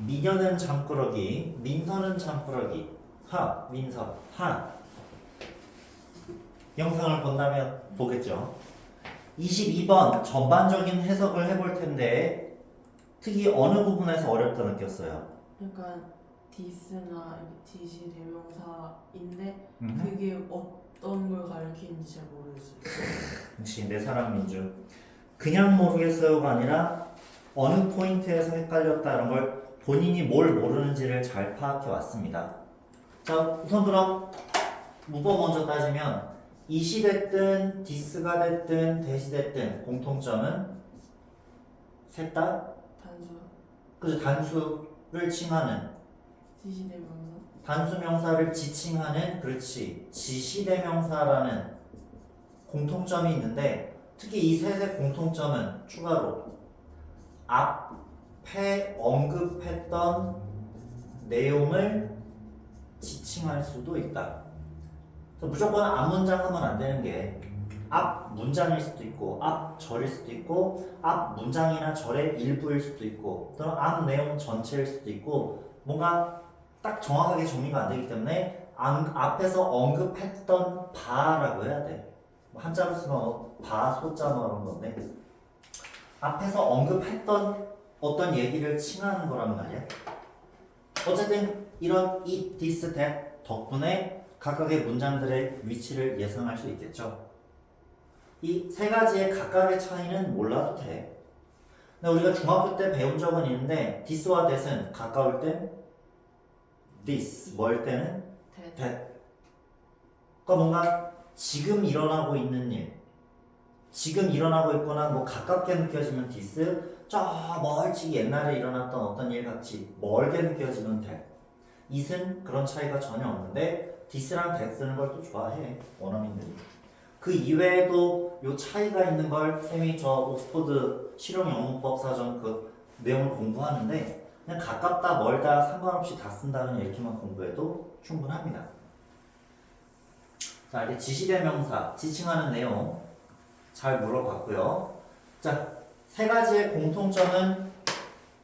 미녀는 잠꾸러기, 민서는 잠꾸러기. 민서, 영상을 본다면 보겠죠. 22번 전반적인 해석을 해볼 텐데 특히 어느 부분에서 어렵다 느꼈어요? 약간 디스나 디시 대명사인데 음흠. 그게 어떤 걸 가리키는지 잘 모르겠어요. 역시 내 사람 민주. 그냥 모르겠어요가 아니라 어느 포인트에서 헷갈렸다 이런 걸 본인이 뭘 모르는지를 잘 파악해 왔습니다. 자, 우선 그럼 무법 먼저 따지면 이시 됐든 디스가 됐든 대시 됐든 공통점은 셋 다 단수 그래서 단수를 칭하는 디시 대명사 단수 명사를 지칭하는 그렇지 지시대명사라는 공통점이 있는데 특히 이 셋의 공통점은 추가로 앞에 언급했던 내용을 지칭할 수도 있다. 그래서 무조건 앞 문장 하면 안 되는 게 앞 문장일 수도 있고 앞 절일 수도 있고 앞 문장이나 절의 일부일 수도 있고 또는 앞 내용 전체일 수도 있고 뭔가 딱 정확하게 정리가 안 되기 때문에 앞에서 언급했던 바라고 해야 돼. 한자로 쓰면 바, 소자 뭐 이런 건데 앞에서 언급했던 어떤 얘기를 칭하는 거란 말이야. 어쨌든 이런 이, this, that 덕분에 각각의 문장들의 위치를 예상할 수 있겠죠. 이 세 가지의 각각의 차이는 몰라도 돼. 근데 우리가 중학교 때 배운 적은 있는데 this와 that은 가까울 땐 this, 멀 때는 대 that. 그러니까 뭔가 지금 일어나고 있는 일, 지금 일어나고 있거나 뭐 가깝게 느껴지면 this, 저 멀찍이 옛날에 일어났던 어떤 일 같이 멀게 느껴지면 that. it은 그런 차이가 전혀 없는데 this랑 that 쓰는 걸 또 좋아해 원어민들이. 그 이외에도 요 차이가 있는 걸 쌤이 저 옥스퍼드 실용영문법 사전 그 내용을 공부하는데 그냥 가깝다 멀다 상관없이 다 쓴다는 이렇게만 공부해도 충분합니다. 자, 이제 지시대명사 지칭하는 내용 잘 물어봤고요. 자, 세 가지의 공통점은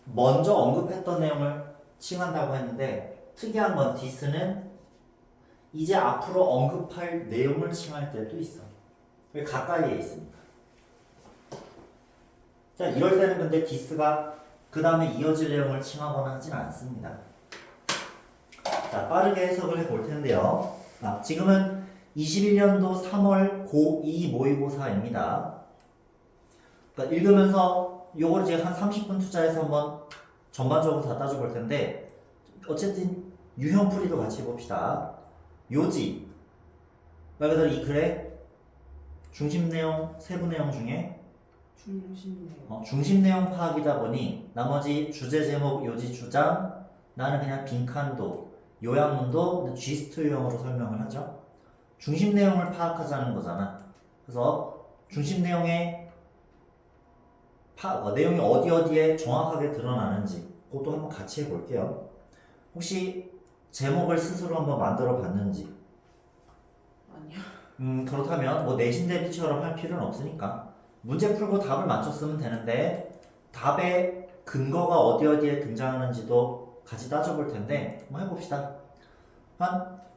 먼저 언급했던 내용을 칭한다고 했는데 특이한 건 this는 이제 앞으로 언급할 내용을 칭할 때도 있어. 왜 가까이에 있습니다. 자, 이럴 때는 근데 this가 그 다음에 이어질 내용을 칭하거나 하진 않습니다. 자, 빠르게 해석을 해볼 텐데요. 지금은 21년도 3월 고2 모의고사입니다. 그러니까 읽으면서 요걸 이제 한 30분 투자해서 한번 전반적으로 다 따져볼 텐데 어쨌든 유형풀이도 같이 해봅시다. 요지 말 그대로 이 글의 중심 내용, 세부 내용 중에 중심 내용 파악이다 보니 나머지 주제 제목, 요지 주장 나는 그냥 빈칸도, 요약문도 G스트 유형으로 설명을 하죠. 중심 내용을 파악하자는 거잖아. 그래서 중심 내용의 내용이 어디에 정확하게 드러나는지 그것도 한번 같이 해볼게요. 혹시 제목을 스스로 한번 만들어 봤는지? 아니요. 그렇다면 뭐 내신 대비처럼 할 필요는 없으니까 문제 풀고 답을 맞췄으면 되는데 답의 근거가 어디에 등장하는지도 같이 따져볼 텐데 한번 해봅시다.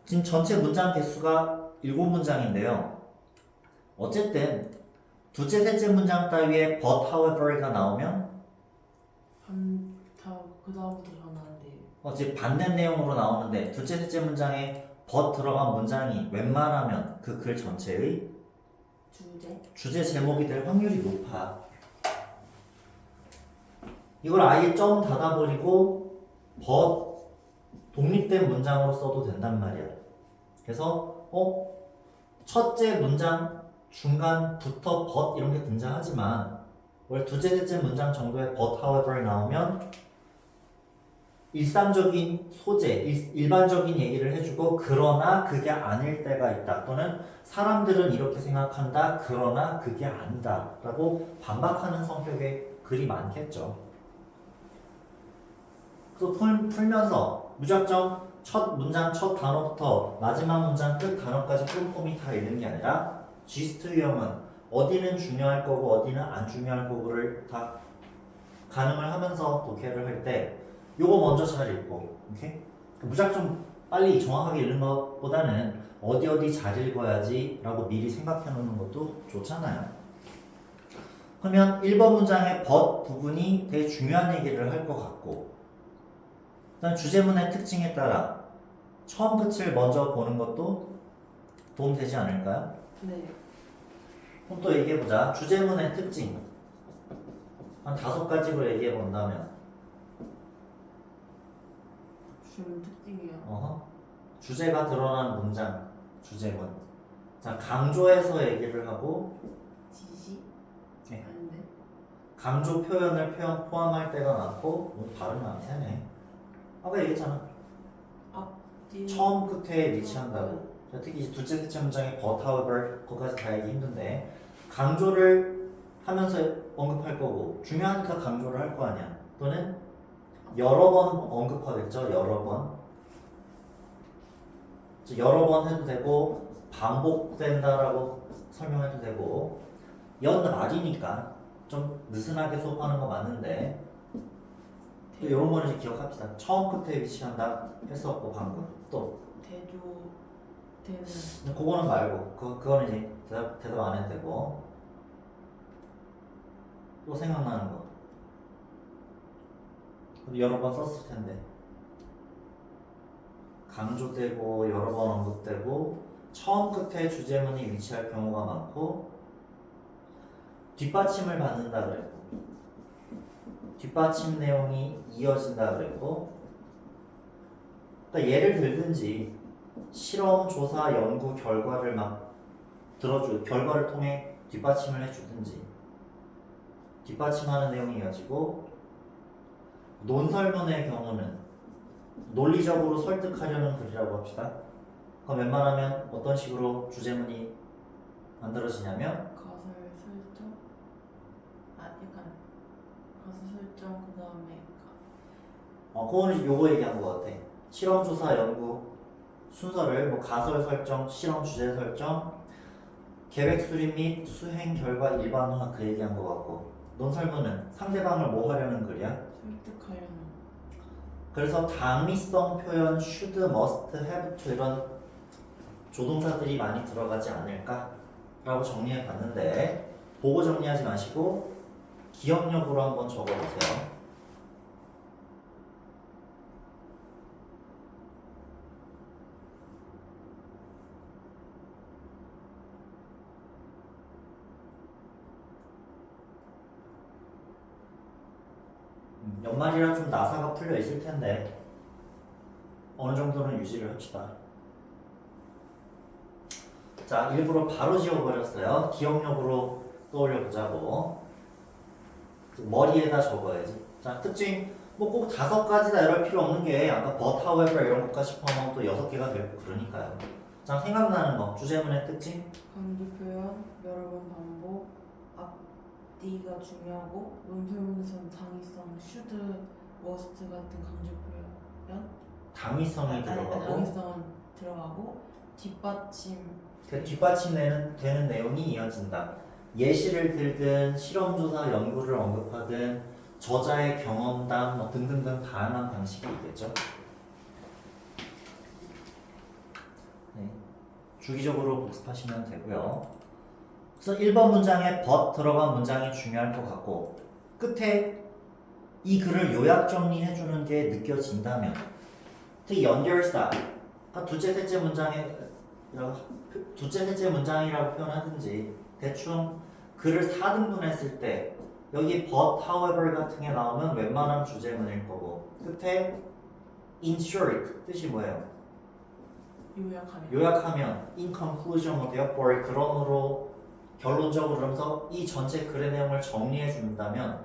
지금 전체 문장 개수가 7문장인데요. 어쨌든 둘째, 셋째 문장 따위에 but, however가 나오면 그 다음부터 전화한대요. 즉 반대 내용으로 나오는데 둘째, 셋째 문장에 but 들어간 문장이 웬만하면 그 글 전체의 주제 제목이 될 확률이 높아. 이걸 아예 점 닫아버리고 but 독립된 문장으로 써도 된단 말이야. 그래서 첫째 문장 중간부터 but 이런 게 등장하지만 원래 둘째, 셋째 문장 정도의 but, however 나오면 일상적인 소재, 일반적인 얘기를 해주고 그러나 그게 아닐 때가 있다. 또는 사람들은 이렇게 생각한다. 그러나 그게 아니다. 라고 반박하는 성격의 글이 많겠죠. 그래서 풀면서 무작정 첫 문장 첫 단어부터 마지막 문장 끝 단어까지 꼼꼼히 다 읽는 게 아니라 G스트 유형은 어디는 중요할 거고 어디는 안 중요할 거고를 다 가늠을 하면서 독해를 할 때 요거 먼저 잘 읽고, 오케이? 무작정 빨리 정확하게 읽는 것보다는 어디 잘 읽어야지 라고 미리 생각해 놓는 것도 좋잖아요. 그러면 1번 문장의 but 부분이 되게 중요한 얘기를 할 것 같고, 그다음 주제문의 특징에 따라 처음 끝을 먼저 보는 것도 도움되지 않을까요? 네. 그럼 또 얘기해보자. 주제문의 특징 한 5가지로 얘기해본다면 주문 특징이요. 주제가 드러난 문장, 주제문. 자, 강조해서 얘기를 하고 지시? 네. 아닌데. 강조 표현을 포함할 때가 많고 발음이 안 새네. 아까 얘기했잖아. 처음 끝에 위치한다고. 자, 특히 이제 둘째, 셋째 문장의 but, however, 그거까지 다 얘기 힘든데 강조를 하면서 언급할 거고 중요하니까 강조를 할 거 아니야. 또는 여러 번 언급하겠죠. 여러 번. 여러 번 해도 되고 반복된다라고 설명해도 되고 연말이니까 좀 느슨하게 수업하는 거 맞는데 또 이런 거는 이제 기억합시다. 처음 끝에 위치한다 했었고 방금 또 대조 되는. 그거는 말고 그거는 이제 대답 안 해도 되고 또 생각나는 거 여러 번 썼을 텐데 강조되고 여러 번 언급되고 처음 끝에 주제문이 위치할 경우가 많고 뒷받침을 받는다 그랬고 뒷받침 내용이 이어진다 그랬고 그러니까 예를 들든지 실험, 조사, 연구 결과를 막 결과를 통해 뒷받침을 해주든지 뒷받침하는 내용이 이어지고 논설문의 경우는 논리적으로 설득하려는 글이라고 합시다. 그럼 웬만하면 어떤 식으로 주제문이 만들어지냐면 가설 설정? 약간 가설 설정 그 다음에 그거는 요거 얘기한 것 같아. 실험, 조사, 연구 순서를 뭐 가설 설정, 실험 주제 설정, 계획 수립 및 수행 결과 일반화 그 얘기한 것 같고 논설문은 상대방을 뭐 하려는 글이야? 설득하려는. 그래서 당위성 표현 should, must, have to 이런 조동사들이 많이 들어가지 않을까라고 정리해 봤는데 보고 정리하지 마시고 기억력으로 한번 적어보세요. 연말이라 좀 나사가 풀려 있을 텐데 어느 정도는 유지를 합시다. 자, 일부러 바로 지워버렸어요. 기억력으로 떠올려 보자고. 머리에다 적어야지. 자, 특징 뭐 꼭 5가지다 이럴 필요 없는 게 아까 but, however 이런 것까지 포함하면 또 6개가 되고 그러니까요. 자, 생각나는 거 주제문의 특징 강조 표현 여러 번 반복. 앞뒤가 중요하고 논설문에서는 당위성 should, must 같은 강조 표현. 당위성이 들어가고 당위성은 들어가고 뒷받침. 그 뒷받침되는 내용이 이어진다. 예시를 들든 실험조사 연구를 언급하든 저자의 경험담 뭐 등등등 다양한 방식이 있겠죠. 네. 주기적으로 복습하시면 되고요. 그래서 1번 문장에 but 들어간 문장이 중요할 것 같고 끝에 이 글을 요약 정리해 주는 게 느껴진다면 특히 연결사 그러니까 둘째 셋째 문장이라고 표현하든지 대충 글을 4등분했을 때 여기 but, however 같은 게 나오면 웬만하면 주제문일 거고 끝에 in short 뜻이 뭐예요? 요약하면 in conclusion or therefore 그러므로 결론적으로 그러면서 이 전체 글의 내용을 정리해 준다면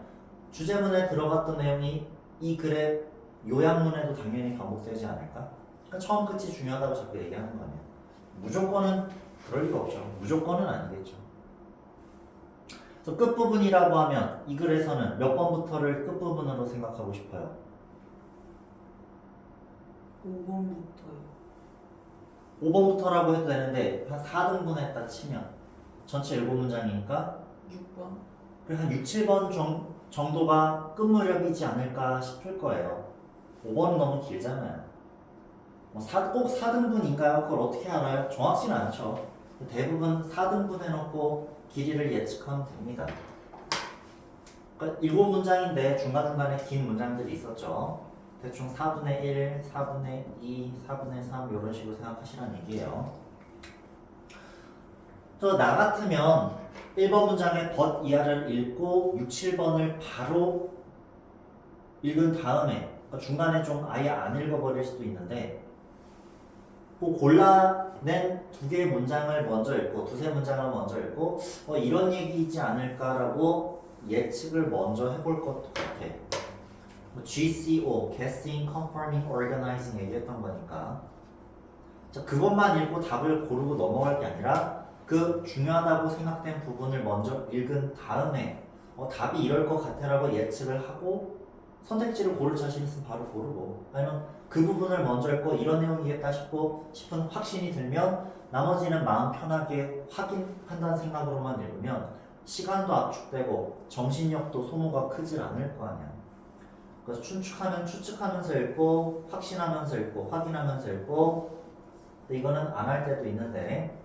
주제문에 들어갔던 내용이 이 글의 요약문에도 당연히 반복되지 않을까? 그러니까 처음 끝이 중요하다고 자꾸 얘기하는 거 아니야. 무조건은 그럴 리가 없죠. 무조건은 아니겠죠. 그래서 끝부분이라고 하면 이 글에서는 몇 번부터를 끝부분으로 생각하고 싶어요? 5번부터요. 5번부터라고 해도 되는데 한 4등분 했다 치면 전체 7문장이니까 6번. 한 6, 7번 정도가 끝 무렵이지 않을까 싶을 거예요. 5번은 너무 길잖아요. 꼭 4등분인가요? 그걸 어떻게 알아요? 정확치는 않죠. 대부분 4등분 해놓고 길이를 예측하면 됩니다. 그러니까 7문장인데 중간중간에 긴 문장들이 있었죠. 대충 4분의 1, 4분의 2, 4분의 3 이런 식으로 생각하시라는 얘기예요. 또 나 같으면 1번 문장의 but 이하를 읽고 6, 7번을 바로 읽은 다음에 그러니까 중간에 좀 아예 안 읽어버릴 수도 있는데 그 골라낸 2개의 문장을 먼저 읽고 2-3 문장을 먼저 읽고 이런 얘기이지 않을까라고 예측을 먼저 해볼 것도 같아. GCO, Guessing, Confirming, Organizing 얘기했던 거니까 자, 그것만 읽고 답을 고르고 넘어갈 게 아니라 그 중요하다고 생각된 부분을 먼저 읽은 다음에 답이 이럴 것 같아라고 예측을 하고 선택지를 고를 자신 있으면 바로 고르고 아니면 그 부분을 먼저 읽고 이런 내용이겠다 싶은 확신이 들면 나머지는 마음 편하게 확인한다는 생각으로만 읽으면 시간도 압축되고 정신력도 소모가 크질 않을 거 아니야. 그래서 추측하면서 읽고 확신하면서 읽고 확인하면서 읽고 근데 이거는 안 할 때도 있는데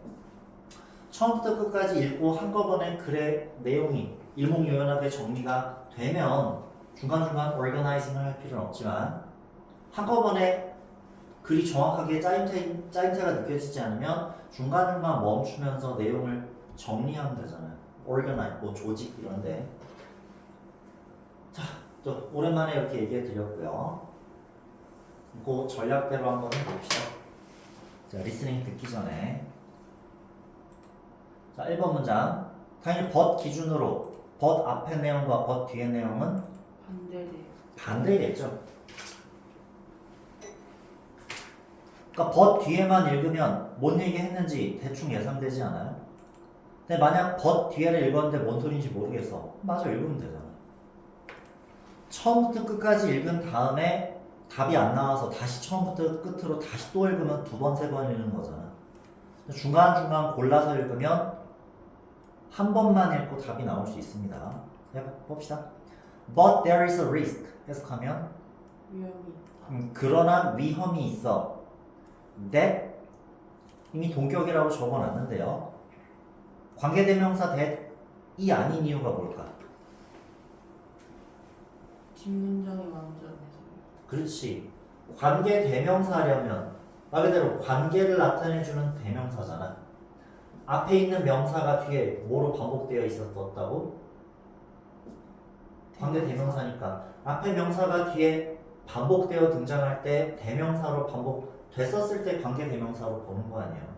처음부터 끝까지 읽고 한꺼번에 글의 내용이 일목요연하게 정리가 되면 중간중간 organizing을 할 필요는 없지만 한꺼번에 글이 정확하게 짜임새가 느껴지지 않으면 중간중간 멈추면서 내용을 정리하면 되잖아요. organize, 뭐 조직 이런데 자, 또 오랜만에 이렇게 얘기해 드렸고요. 그 전략대로 한번 해봅시다. 자, 리스닝 듣기 전에 자, 1번 문장 당연히 but 기준으로 but 앞의 내용과 but 뒤의 내용은 반대겠죠. 그러니까 but 뒤에만 읽으면 뭔 얘기 했는지 대충 예상되지 않아요? 근데 만약 but 뒤에를 읽었는데 뭔 소리인지 모르겠어. 맞아, 읽으면 되잖아. 처음부터 끝까지 읽은 다음에 답이 안 나와서 다시 처음부터 끝으로 다시 또 읽으면 2번, 3번 읽는 거잖아. 중간중간 골라서 읽으면 한 번만 읽고 답이 나올 수 있습니다. 해봅시다. But there is a risk. 해석하면 위험이 그러나 위험이 있어. That 이미 동격이라고 적어놨는데요. 관계대명사 that이 아닌 이유가 뭘까? 뒷문장이 완전해서 그렇지. 관계대명사려면 말 그대로 관계를 나타내주는 대명사잖아. 앞에 있는 명사가 뒤에 뭐로 반복되어 있었다고? 관계대명사니까 앞에 명사가 뒤에 반복되어 등장할 때 대명사로 반복됐었을 때 관계대명사로 보는 거 아니에요.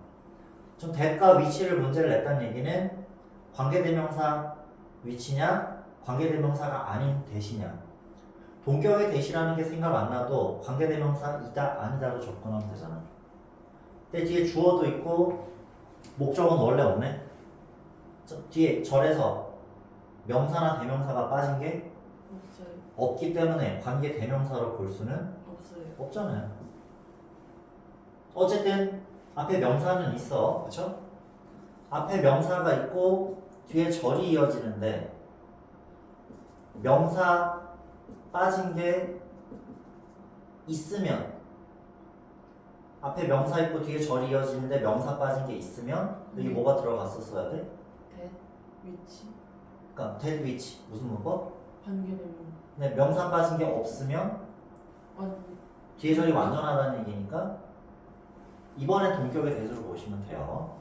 좀 that과 위치를 문제를 냈다는 얘기는 관계대명사 위치냐 관계대명사가 아닌 that이냐 동격의 that이라는 게 생각 안 나도 관계대명사 이다 아니다로 접근하면 되잖아. 근데 뒤에 주어도 있고 목적은 원래 없네. 뒤에 절에서 명사나 대명사가 빠진 게 없어요. 없기 때문에 관계 대명사로 볼 수는 없어요. 없잖아요. 어쨌든 앞에 명사는 있어, 그렇죠? 앞에 명사가 있고 뒤에 절이 이어지는데 명사 빠진 게 있으면 앞에 명사 있고 뒤에 절이 이어지는데 명사 빠진 게 있으면 여기 뭐가 들어갔었어야 돼? that 위치 그러니까 that which 무슨 문법? 관계대명 네, 명사 빠진 게 없으면 뒤에 절이 완전하다는 얘기니까 이번에 동격의 대수로 보시면 돼요.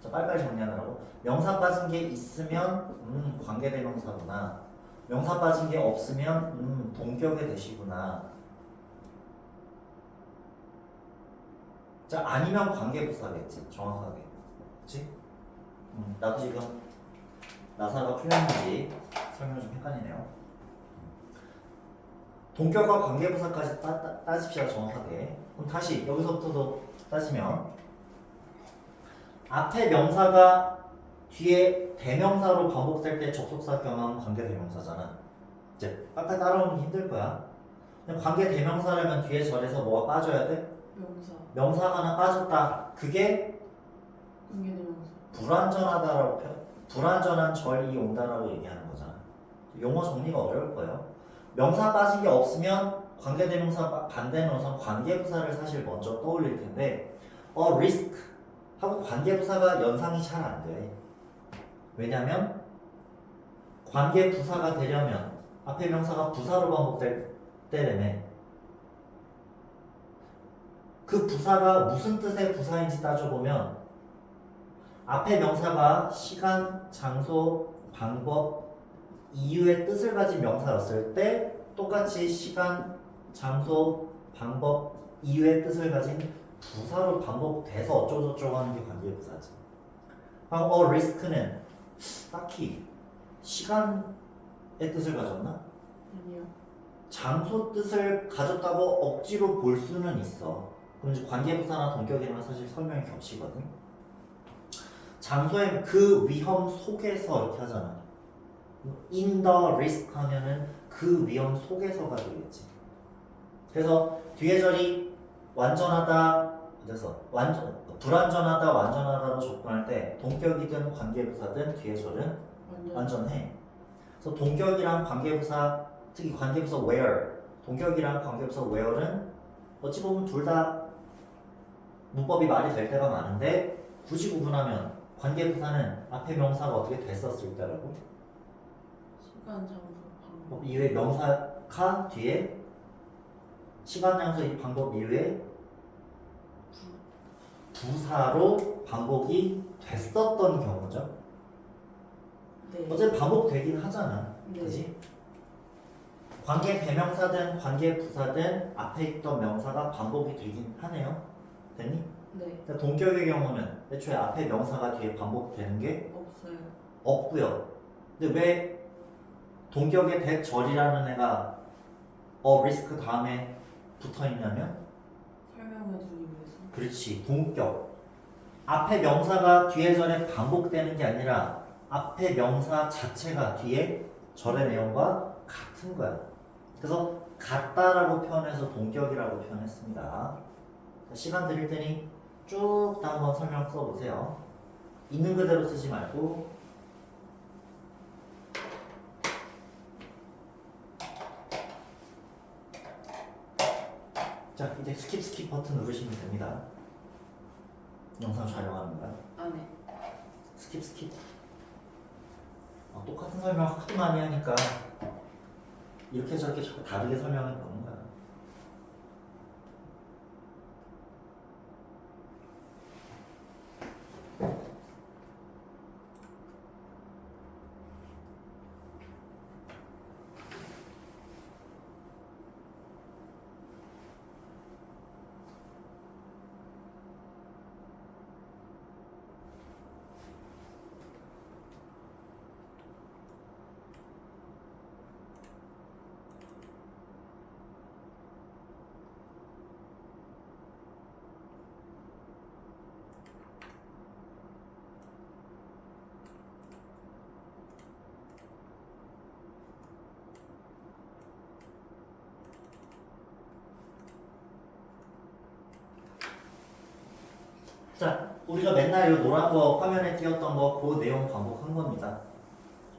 자, 빨리빨리 정리하느라고 명사 빠진 게 있으면 관계대명사구나. 명사 빠진 게 없으면 동격의 대시구나. 자, 아니면 관계부사겠지, 정확하게. 그치? 나도 지금 나사가 풀렸는지 설명 좀 헷갈리네요. 동격과 관계부사까지 따집시다, 정확하게. 그럼 다시 여기서부터도 따지면 앞에 명사가 뒤에 대명사로 반복될 때 접속사 겸한 관계대명사잖아. 이제 빨리 따라오는 게 힘들 거야. 관계대명사라면 뒤에 절에서 뭐가 빠져야 돼? 명사 명사가 하나 빠졌다. 그게 관계대명사 불완전하다라고 불완전한 절이 온다라고 얘기하는 거잖아. 용어 정리가 어려울 거예요. 명사 빠진 게 없으면 관계대명사 반대는 우선 관계부사를 사실 먼저 떠올릴 텐데 risk 하고 관계부사가 연상이 잘 안 돼. 왜냐면 관계부사가 되려면 앞에 명사가 부사로 반복될 때라며 그 부사가 무슨 뜻의 부사인지 따져보면 앞에 명사가 시간, 장소, 방법, 이유의 뜻을 가진 명사였을 때 똑같이 시간, 장소, 방법, 이유의 뜻을 가진 부사로 반복돼서 어쩌고저쩌고 하는 게 관계부사지. 그럼 risk는 딱히 시간의 뜻을 가졌나? 아니요. 장소 뜻을 가졌다고 억지로 볼 수는 있어. 그럼 이제 관계부사나 동격이랑 사실 설명이 겹치거든. 장소에 그 위험 속에서 이렇게 하잖아. in the risk 하면은 그 위험 속에서가 되겠지. 그래서 뒤에 절이 완전하다, 그래서 불완전하다, 완전하다로 접근할 때 동격이든 관계부사든 뒤에 절은 완전해. 그래서 동격이랑 관계부사, 특히 관계부사 where, 동격이랑 관계부사 where는 어찌 보면 둘 다 문법이 말이 될 때가 많은데 굳이 구분하면 관계부사는 앞에 명사가 어떻게 됐었을 때라고? 시간, 장소, 방법. 이후에 명사가 뒤에 시간, 장소, 방법 이후에 부사로 반복이 됐었던 경우죠. 네. 어차피 반복되긴 하잖아. 네. 그지? 관계 대명사든 관계 부사든 앞에 있던 명사가 반복이 되긴 하네요. 됐니? 네. 그러니까 동격의 경우는 애초에 앞에 명사가 뒤에 반복되는 게 없어요. 없고요. 근데 왜 동격의 대절이라는 애가 risk 다음에 붙어 있냐면 설명해 주기 위해서. 그렇지, 동격. 앞에 명사가 뒤에 절에 반복되는 게 아니라 앞에 명사 자체가 뒤에 절의 내용과 같은 거야. 그래서 같다라고 표현해서 동격이라고 표현했습니다. 시간 드릴 테니 쭉 다 한번 설명 써보세요. 있는 그대로 쓰지 말고. 자, 이제 스킵 버튼 누르시면 됩니다. 영상 촬영하는 거야. 안에. 스킵. 똑같은 설명 하도 많이 하니까 이렇게 저렇게 자꾸 다르게 설명해 보는 거야. 자, 우리가 맨날 이 노란 거 화면에 띄었던 거 그 내용 반복한 겁니다.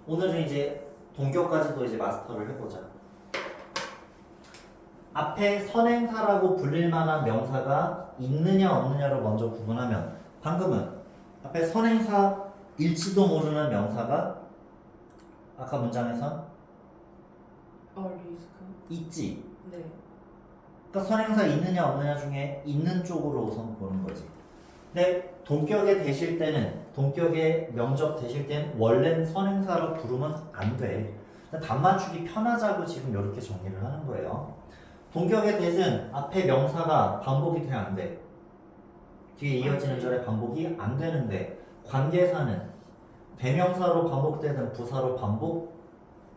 오늘은 이제 동격까지도 이제 마스터를 해보자. 앞에 선행사라고 불릴 만한 명사가 있느냐 없느냐로 먼저 구분하면 방금은 앞에 선행사일지도 모르는 명사가 아까 문장에선 리스크. 있지. 네. 그러니까 선행사 있느냐 없느냐 중에 있는 쪽으로 우선 보는 거지. 근데 동격에 대실 때는 동격에 명적 대실 때는 원래는 선행사로 부르면 안 돼. 단맞추기 편하자고 지금 이렇게 정리를 하는 거예요. 동격의 대은 앞에 명사가 반복이 돼 안 돼. 뒤에 이어지는 절에 반복이 안 되는데 관계사는 대명사로 반복되든 부사로 돼요.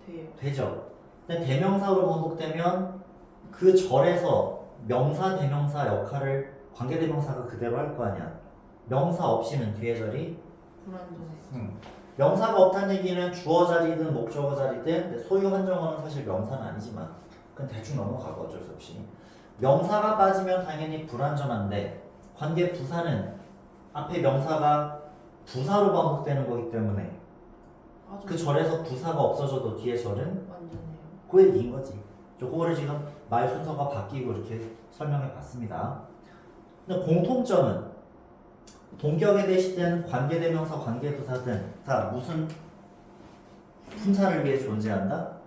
반복되죠. 근데 대명사로 반복되면 그 절에서 명사 대명사 역할을 관계대명사가 그대로 할 거 아니야. 명사 없이는 뒤에 절이 불안정해. 명사가 없다는 얘기는 주어 자리든 목적어 자리든 소유 한정어는 사실 명사는 아니지만 그건 대충 넘어가고 어쩔 수 없이 명사가 빠지면 당연히 불완전한데 관계 부사는 앞에 명사가 부사로 반복되는 거기 때문에 그 절에서 부사가 없어져도 뒤에 절은 완전해요. 그 얘기인 거지. 그거를 지금 말 순서가 바뀌고 이렇게 설명해 봤습니다. 근데 공통점은 동격의 대시든 관계대명사, 관계부사든 다 무슨 품사를 위해 존재한다?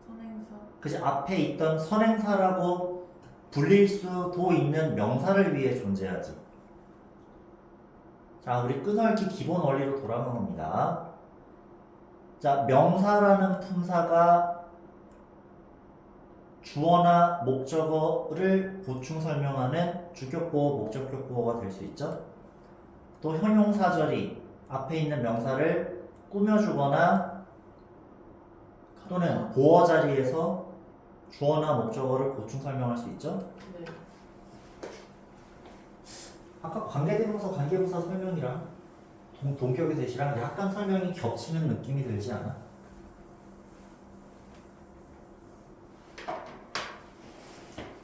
선행사. 그치, 앞에 있던 선행사라고 불릴 수도 있는 명사를 위해 존재하지. 자, 우리 끈얽기 기본 원리로 돌아가는 겁니다. 자, 명사라는 품사가 주어나 목적어를 보충 설명하는 주격보어, 목적격보어가 될 수 있죠. 또 형용사절이 앞에 있는 명사를 꾸며주거나 또는 보어 자리에서 주어나 목적어를 보충 설명할 수 있죠. 네. 아까 관계대명사, 관계부사 설명이랑 동격의 대시랑 약간 설명이 겹치는 느낌이 들지 않아?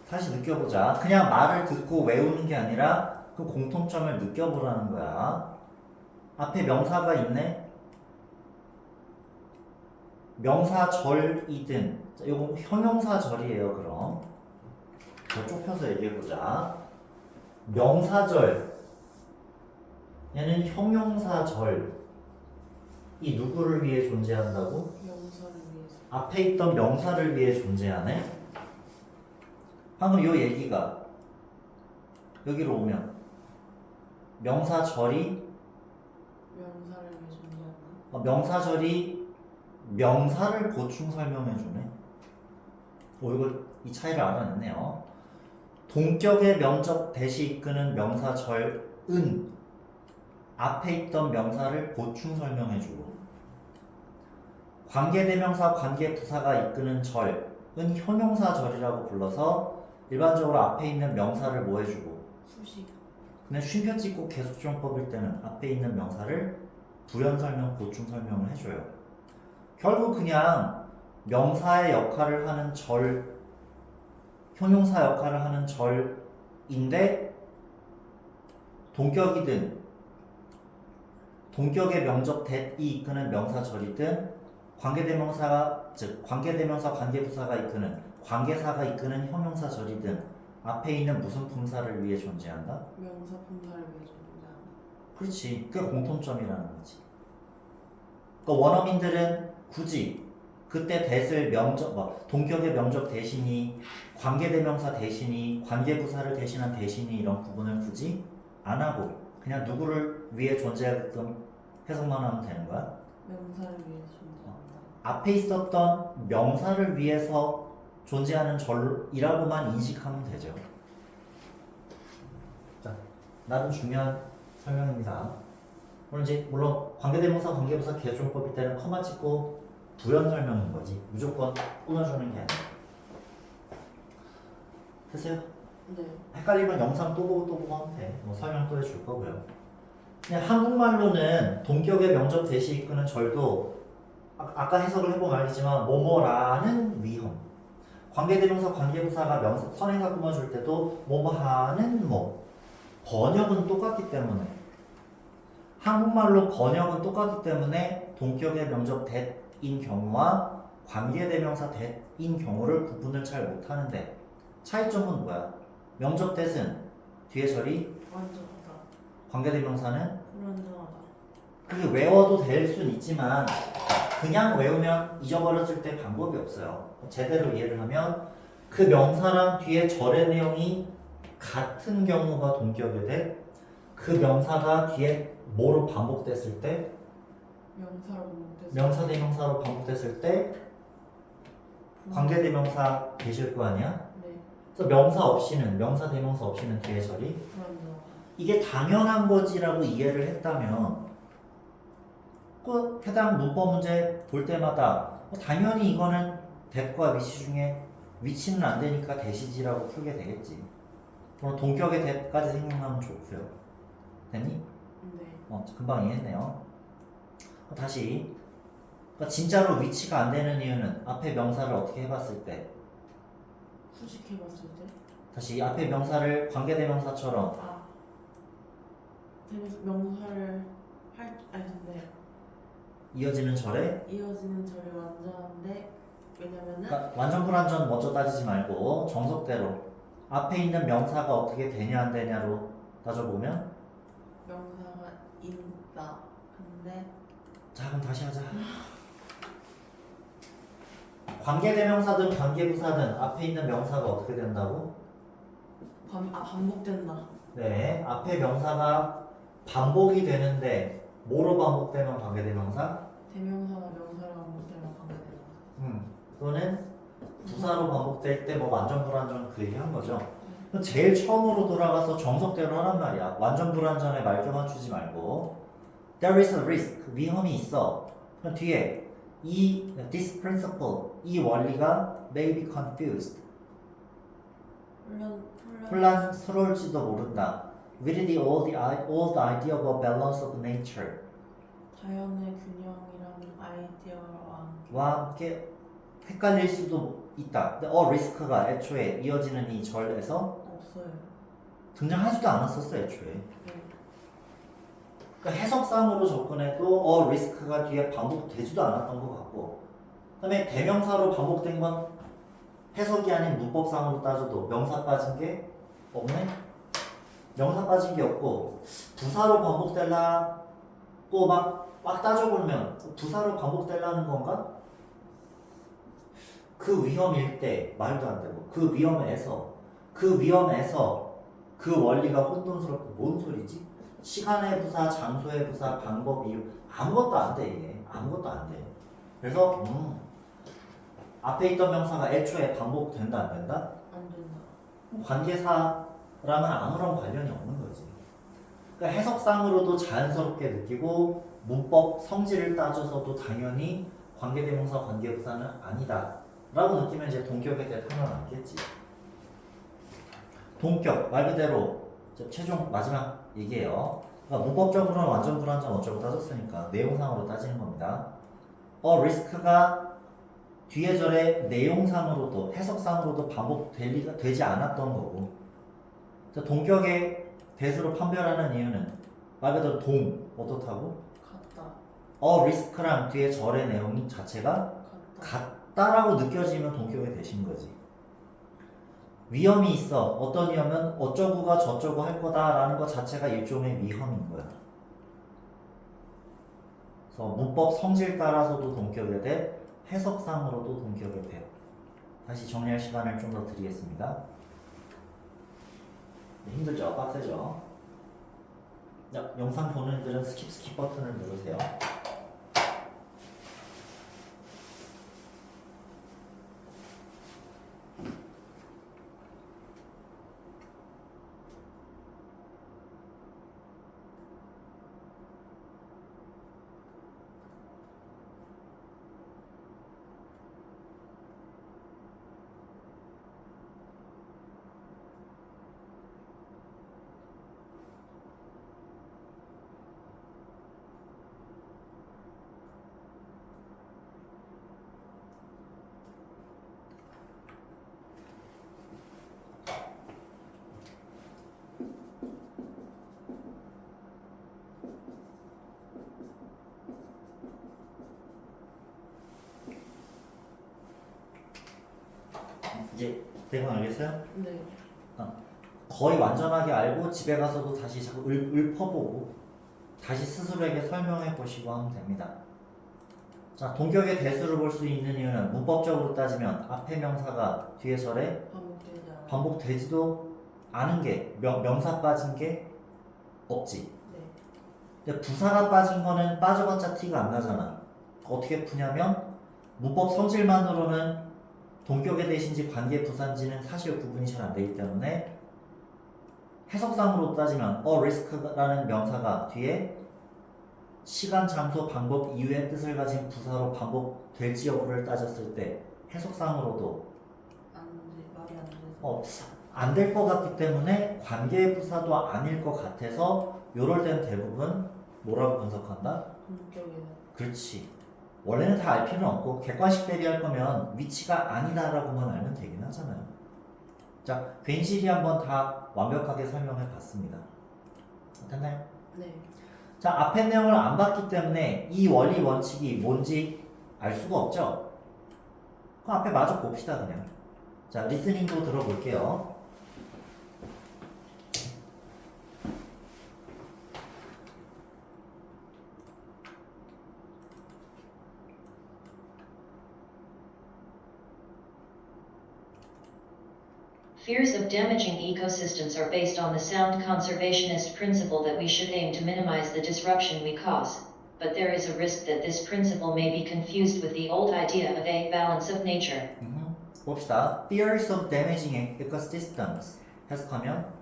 다시 느껴보자. 그냥 말을 듣고 외우는 게 아니라 그 공통점을 느껴보라는 거야. 앞에 명사가 있네. 명사절이든 이거 형용사절이에요. 그럼 더 좁혀서 얘기해보자. 명사절 얘는 형용사절 이 누구를 위해 존재한다고? 명사를 위해서. 앞에 있던 명사를 위해 존재하네. 방금 요 얘기가 여기로 오면 명사절이 명사를 위해 존재한다. 명사절이 명사를 보충 설명해주네. 이걸 이 차이를 알아냈네요. 동격의 명적 대시 이끄는 명사절은 앞에 있던 명사를 보충 설명해주고 관계대명사, 관계부사가 이끄는 절은 형용사절이라고 불러서 일반적으로 앞에 있는 명사를 뭐 해주고 수식. 근데 쉼표 찍고 계속주용법일 때는 앞에 있는 명사를 부연 설명, 보충 설명을 해줘요. 결국 그냥 명사의 역할을 하는 절, 형용사 역할을 하는 절인데 동격이든 동격의 명적 대이 이끄는 명사절이든 관계대명사가 즉 관계대명사, 관계부사가 이끄는 관계사가 이끄는 형용사절이든 앞에 있는 무슨 품사를 위해 존재한다? 명사 품사를 위해 존재한다. 그렇지. 그게 공통점이라는 거지. 그러니까 원어민들은 굳이 그때 대을 명적, 동격의 명적 대신이 관계대명사 대신이 관계부사를 대신한 대신이 이런 부분을 굳이 안 하고 그냥 누구를 위해 존재하게끔 해석만 하면 되는 거야. 명사를 위해 존재한다. 앞에 있었던 명사를 위해서 존재하는 절이라고만 인식하면 되죠. 자, 나름 중요한 설명입니다. 오늘 이제 물론 관계대명사, 관계부사 개조용법일 때는 커마 찍고 부연 설명인 거지. 무조건 끊어주는 게 아니야. 됐어요? 네. 헷갈리면 영상 또 보고 하면 돼. 뭐 설명 또 해줄 거고요. 그냥 한국말로는 동격의 명적 대시 이끄는 절도 아까 해석을 해보면 알겠지만 뭐뭐라는 위험. 관계대명사, 관계부사가 명사, 선행사 꾸며줄 때도 뭐뭐하는 뭐 번역은 똑같기 때문에 한국말로 번역은 똑같기 때문에 동격의 명적 대인 경우와 관계대명사 대인 경우를 구분을 잘 못하는데 차이점은 뭐야? 명적 대은 뒤에 절이 완전하다. 관계대명사는 불완전하다. 그게 외워도 될 순 있지만 그냥 외우면 잊어버렸을 때 방법이 없어요. 제대로 이해를 하면 그 명사랑 뒤에 절의 내용이 같은 경우가 동격이 돼. 그 명사가 뒤에 뭐로 반복됐을 때 명사로 반복돼서. 명사 대명사로 반복됐을 때 관계대명사 되실 거 아니야? 네. 그래서 명사 없이는 명사 대명사 없이는 뒤에 절이 불완전하다. 이게 당연한 거지라고 이해를 했다면 그 해당 문법 문제 볼 때마다 당연히 이거는 대과 위치 중에 위치는 안 되니까 대시지라고 풀게 되겠지. 그럼 동격의 대까지 생각나면 좋고요. 됐니? 네. 금방 이해했네요. 다시 그러니까 진짜로 위치가 안 되는 이유는 앞에 명사를 어떻게 해봤을 때 수식해봤을 때. 다시 앞에 명사를 관계대명사처럼 아. 명사를 아니 근데 이어지는 절에 이어지는 절이 완전한데 왜냐면은 그러니까 완전 불완전 먼저 따지지 말고 정석대로 앞에 있는 명사가 어떻게 되냐 안 되냐로 따져보면 명사가 있다. 근데 자 그럼 다시 하자. 관계대명사든 관계부사든 앞에 있는 명사가 어떻게 된다고? 반복된다. 네, 앞에 명사가 반복이 되는데 뭐로 반복되면 관계대명사? 대명사가 명사로 반복되면 관계대명사. 또는 부사로 반복될 때 뭐 완전 불완전 그 얘기 한 거죠. 제일 처음으로 돌아가서 정석대로 하란 말이야. 완전 불완전에 말겨 맞추지 말고 There is a risk. 위험이 있어. 그럼 뒤에 this principle, 이 원리가 may be confused. 혼란스러울지도 모른다. With the old idea of a balance of nature. 자연의 균형이라는 아이디어와 와 함께 헷갈릴 수도 있다. 근데 리스크가 애초에 이어지는 이 절에서 없어요. 등장하지도 않았었어 애초에. 네. 그러니까 해석상으로 접근해도 리스크가 뒤에 반복되지도 않았던 것 같고, 그다음에 대명사로 반복된 건 해석이 아닌 문법상으로 따져도 명사 빠진 게 없네. 명사 빠진 게 없고 부사로 반복될라고 막 따져보면 부사로 반복될라는 건가? 그 위험일 때 말도 안 되고 그 위험에서 그 원리가 혼돈스럽고 뭔 소리지? 시간의 부사, 장소의 부사, 방법, 이유 아무것도 안 돼 이게 아무것도 안 돼. 그래서 앞에 있던 명사가 애초에 반복된다 안 된다? 안 된다. 관계사랑은 아무런 관련이 없는 거지. 그러니까 해석상으로도 자연스럽게 느끼고 문법 성질을 따져서도 당연히 관계대명사, 관계부사는 아니다 라고 느끼면 이제 동격에 대해 탄원하겠지. 동격 말 그대로 최종 마지막 얘기예요. 그러니까 문법적으로는 완전 불완전 어쩌고 따졌으니까 내용상으로 따지는 겁니다. 리스크가 뒤에 절에 내용상으로도 해석상으로도 반복되지 않았던 거고, 동격의 대수로 판별하는 이유는 말 그대로 어떻다고? 같다. 리스크랑 뒤에 절의 내용 자체가 같다. 같다라고 느껴지면 동격이 되신 거지. 위험이 있어. 어떤 위험은 어쩌고가 저쩌고 할 거다라는 것 자체가 일종의 위험인 거야. 그래서 문법 성질 따라서도 동격이 돼, 해석상으로도 동격이 돼요. 다시 정리할 시간을 좀 더 드리겠습니다. 힘들죠? 빡세죠? 영상 보는 분들은 스킵 버튼을 누르세요. 이제 대강 알겠어요? 네. 거의 완전하게 알고 집에 가서도 다시 자꾸 읊어보고 다시 스스로에게 설명해 보시고 하면 됩니다. 자, 동격의 대수를 볼 수 있는 이유는 문법적으로 따지면 앞에 명사가 뒤에 절에 반복되지 않아. 반복되지도 않은 게 명사 빠진 게 없지. 네. 근데 부사가 빠진 거는 빠져봤자 티가 안 나잖아. 어떻게 푸냐면 문법 성질만으로는 동격의 대신지 관계 부사인지는 사실 구분이 잘 안 되기 때문에 해석상으로 따지면 risk라는 명사가 뒤에 시간, 장소, 방법, 이유의 뜻을 가진 부사로 반복될지 여부를 따졌을 때 해석상으로도 말이 안 돼서. 안 될 것 같기 때문에 관계 부사도 아닐 것 같아서 요럴 땐 대부분 뭐라고 분석한다? 본격이네. 그렇지. 원래는 다 알 필요는 없고 객관식 대비할 거면 위치가 아니다라고만 알면 되긴 하잖아요. 자, 괜시리 한번 다 완벽하게 설명해 봤습니다. 됐나요? 네. 자, 앞에 내용을 안 봤기 때문에 이 원리 원칙이 뭔지 알 수가 없죠. 그럼 앞에 마저 봅시다 그냥. 자, 리스닝도 들어볼게요. Fears of damaging ecosystems are based on the sound conservationist principle that we should aim to minimize the disruption we cause, but there is a risk that this principle may be confused with the old idea of a balance of nature. 봅시다. Fears of damaging ecosystems. 해석하면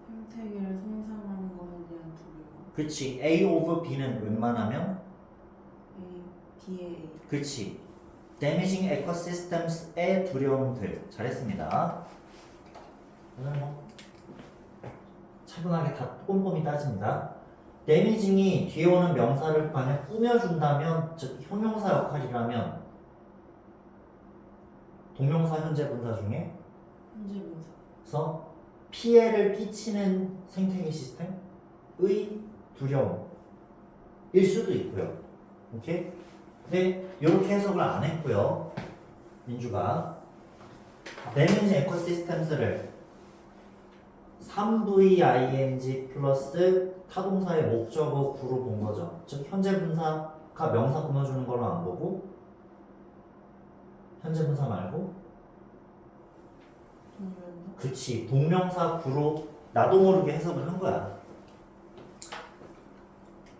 생태계를 손상하는 것에 대한 두려움. 그렇지. A over B는 웬만하면 A, B의 A. 그렇지. Damaging ecosystems의 두려움들. 잘했습니다. 오늘 뭐 차분하게 다 꼼꼼히 따집니다. damaging이 뒤에 오는 명사를 만약 꾸며준다면, 즉 형용사 역할이라면 동명사 현재 분사 중에 현재 분사. 그래서 피해를 끼치는 생태계 시스템의 두려움일 수도 있고요. 오케이? 근데 이렇게 해석을 안 했고요. 민주가 damaging ecosystems 를 3VING 플러스 타동사의 목적어 구로 본 거죠. 즉 현재 분사가 명사 꾸며주는 걸로 안 보고 현재 분사 말고 동명사. 그렇지 동명사 구로 나도 모르게 해석을 한 거야.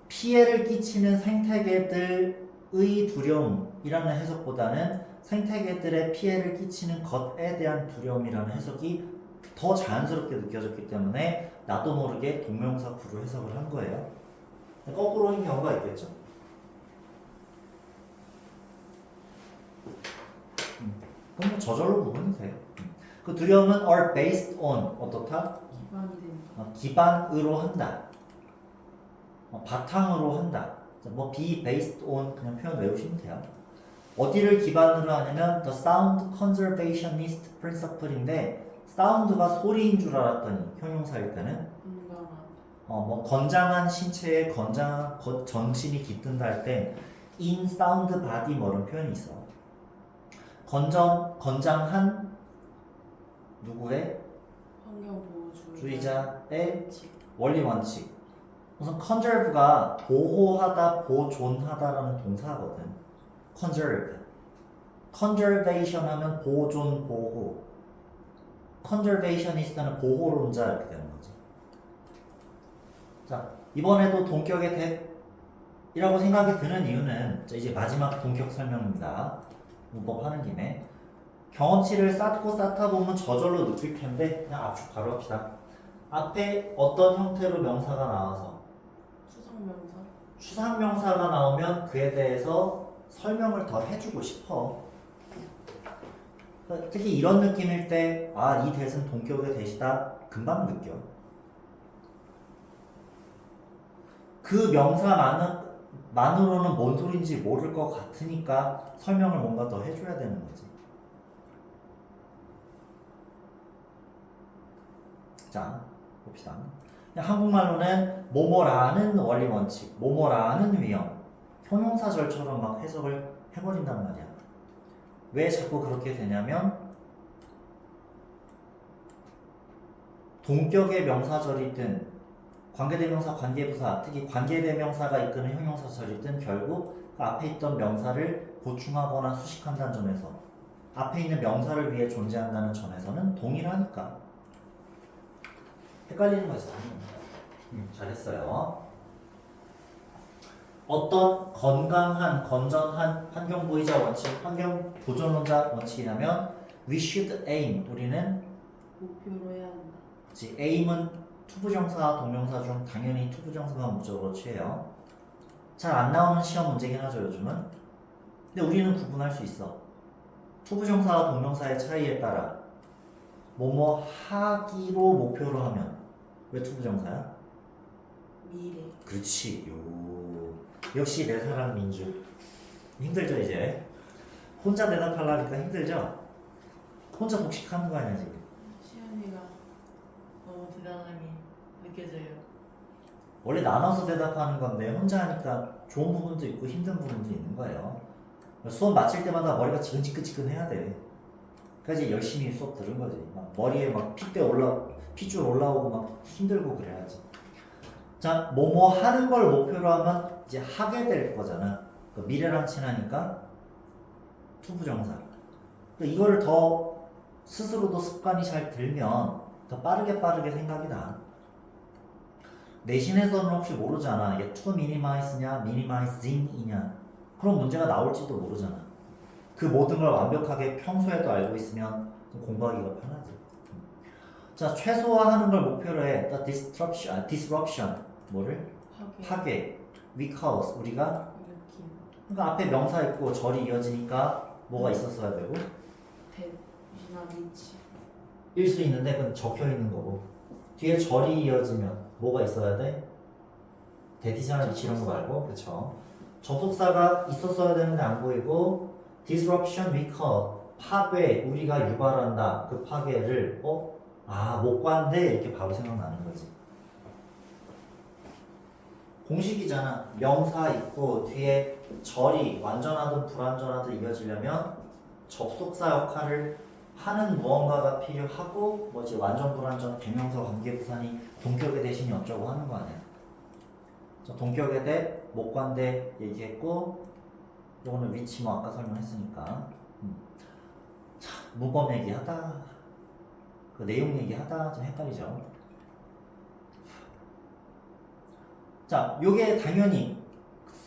피해를 끼치는 생태계들의 두려움이라는 해석보다는 생태계들의 피해를 끼치는 것에 대한 두려움이라는 해석이 더 자연스럽게 느껴졌기 때문에 나도 모르게 동명사 구로 해석을 한 거예요. 거꾸로인 경우가 있겠죠. 그럼 뭐 저절로 구분이 돼요. 그 두려움은 are based on 어떻다? 기반이 된다. 기반으로 한다. 바탕으로 한다. 뭐 be based on 그냥 표현 외우시면 돼요. 어디를 기반으로 하냐면 the sound conservationist principle인데 사운드가 소리인 줄 알았더니 형용사일 때는 건강한. 뭐 건장한 신체에 건장한 정신이 깃든다 할 때 in sound body 뭐 이런 표현이 있어. 건장한 누구의 주의자의 원리 원칙. 우선 conserve가 보호하다, 보존하다라는 동사거든. conserve. conservation 하면 보존, 보호. conservationist는 보호론자 이렇게 되는 거지. 자, 이번에도 동격의 대이라고 생각이 드는 이유는 이제 마지막 동격 설명입니다. 문법 하는 김에 경험치를 쌓고 쌓다 보면 저절로 느낄 텐데 그냥 압축 바로 합시다. 앞에 어떤 형태로 명사가 나와서 추상명사. 추상명사가 나오면 그에 대해서 설명을 더 해주고 싶어. 특히 이런 느낌일 때 아, 이 대은 동격의 대시다 금방 느껴. 그 명사만으로는 뭔 소린지 모를 것 같으니까 설명을 뭔가 더 해줘야 되는 거지. 자, 봅시다. 한국말로는 뭐뭐라는 원리 원칙, 뭐뭐라는 위험, 형용사절처럼 막 해석을 해버린단 말이야. 왜 자꾸 그렇게 되냐면 동격의 명사절이든 관계대명사, 관계부사, 특히 관계대명사가 이끄는 형용사절이든 결국 그 앞에 있던 명사를 보충하거나 수식한다는 점에서 앞에 있는 명사를 위해 존재한다는 점에서는 동일하니까 헷갈리는 거 있어요. 잘했어요. 어떤 건강한, 건전한 환경보호자 원칙, 환경보존론자 원칙이라면 we should aim, 우리는 목표로 해야 한다. 그치, aim은 투부정사, 동명사 중 당연히 투부정사만 목적으로 취해요. 잘 안 나오는 시험 문제긴 하죠, 요즘은. 근데 우리는 구분할 수 있어. 투부정사와 동명사의 차이에 따라 뭐뭐 하기로 목표로 하면 왜 투부정사야? 미래. 그렇지. 역시 내 사랑 민주. 힘들죠 이제. 혼자 대답하려니까 힘들죠? 혼자 독식하는 거 아니야 지금? 시연이가 너무 대단하게 느껴져요. 원래 나눠서 대답하는 건데 혼자 하니까 좋은 부분도 있고 힘든 부분도 있는 거예요. 수업 마칠 때마다 머리가 지근지근지근해야 돼. 그래서 이제 열심히 수업 들은 거지. 막 머리에 막 핏줄 올라오고 막 힘들고 그래야지. 자, 뭐뭐 하는 걸 목표로 하면 이제 하게 될 거잖아. 그 미래랑 친하니까 투부정사. 이거를 더 스스로도 습관이 잘 들면 더 빠르게 생각이 나. 내신에서는 혹시 모르잖아. 이게 to minimize냐, minimizing이냐. 그런 문제가 나올지도 모르잖아. 그 모든 걸 완벽하게 평소에도 알고 있으면 좀 공부하기가 편하지. 자, 최소화하는 걸 목표로 해. The disruption. 뭐를? 파괴. We cause. 우리가 일으킴. 그러니까 앞에 명사 있고 절이 이어지니까 뭐가 있었어야 되고 대시나 미치. 일 수 있는데 그건 적혀 있는 거고 뒤에 절이 이어지면 뭐가 있어야 돼? 대디잖아 미치 이런 거 말고 그쵸? 접속사가 있었어야 되는데 안 보이고 disruption we cause 파괴 우리가 유발한다 그 파괴를 못 관대 이렇게 바로 생각나는 거지. 공식이잖아. 명사 있고 뒤에 절이 완전하든 불완전하든 이어지려면 접속사 역할을 하는 무언가가 필요하고 뭐지 완전 불완전 대명사 관계부사니 동격의 대신이 어쩌고 하는 거 아니야. 동격의 대 목관대 얘기했고 요거는 위치 뭐 아까 설명했으니까 자, 문법 얘기하다 그 내용 얘기하다 좀 헷갈리죠. 자, 요게 당연히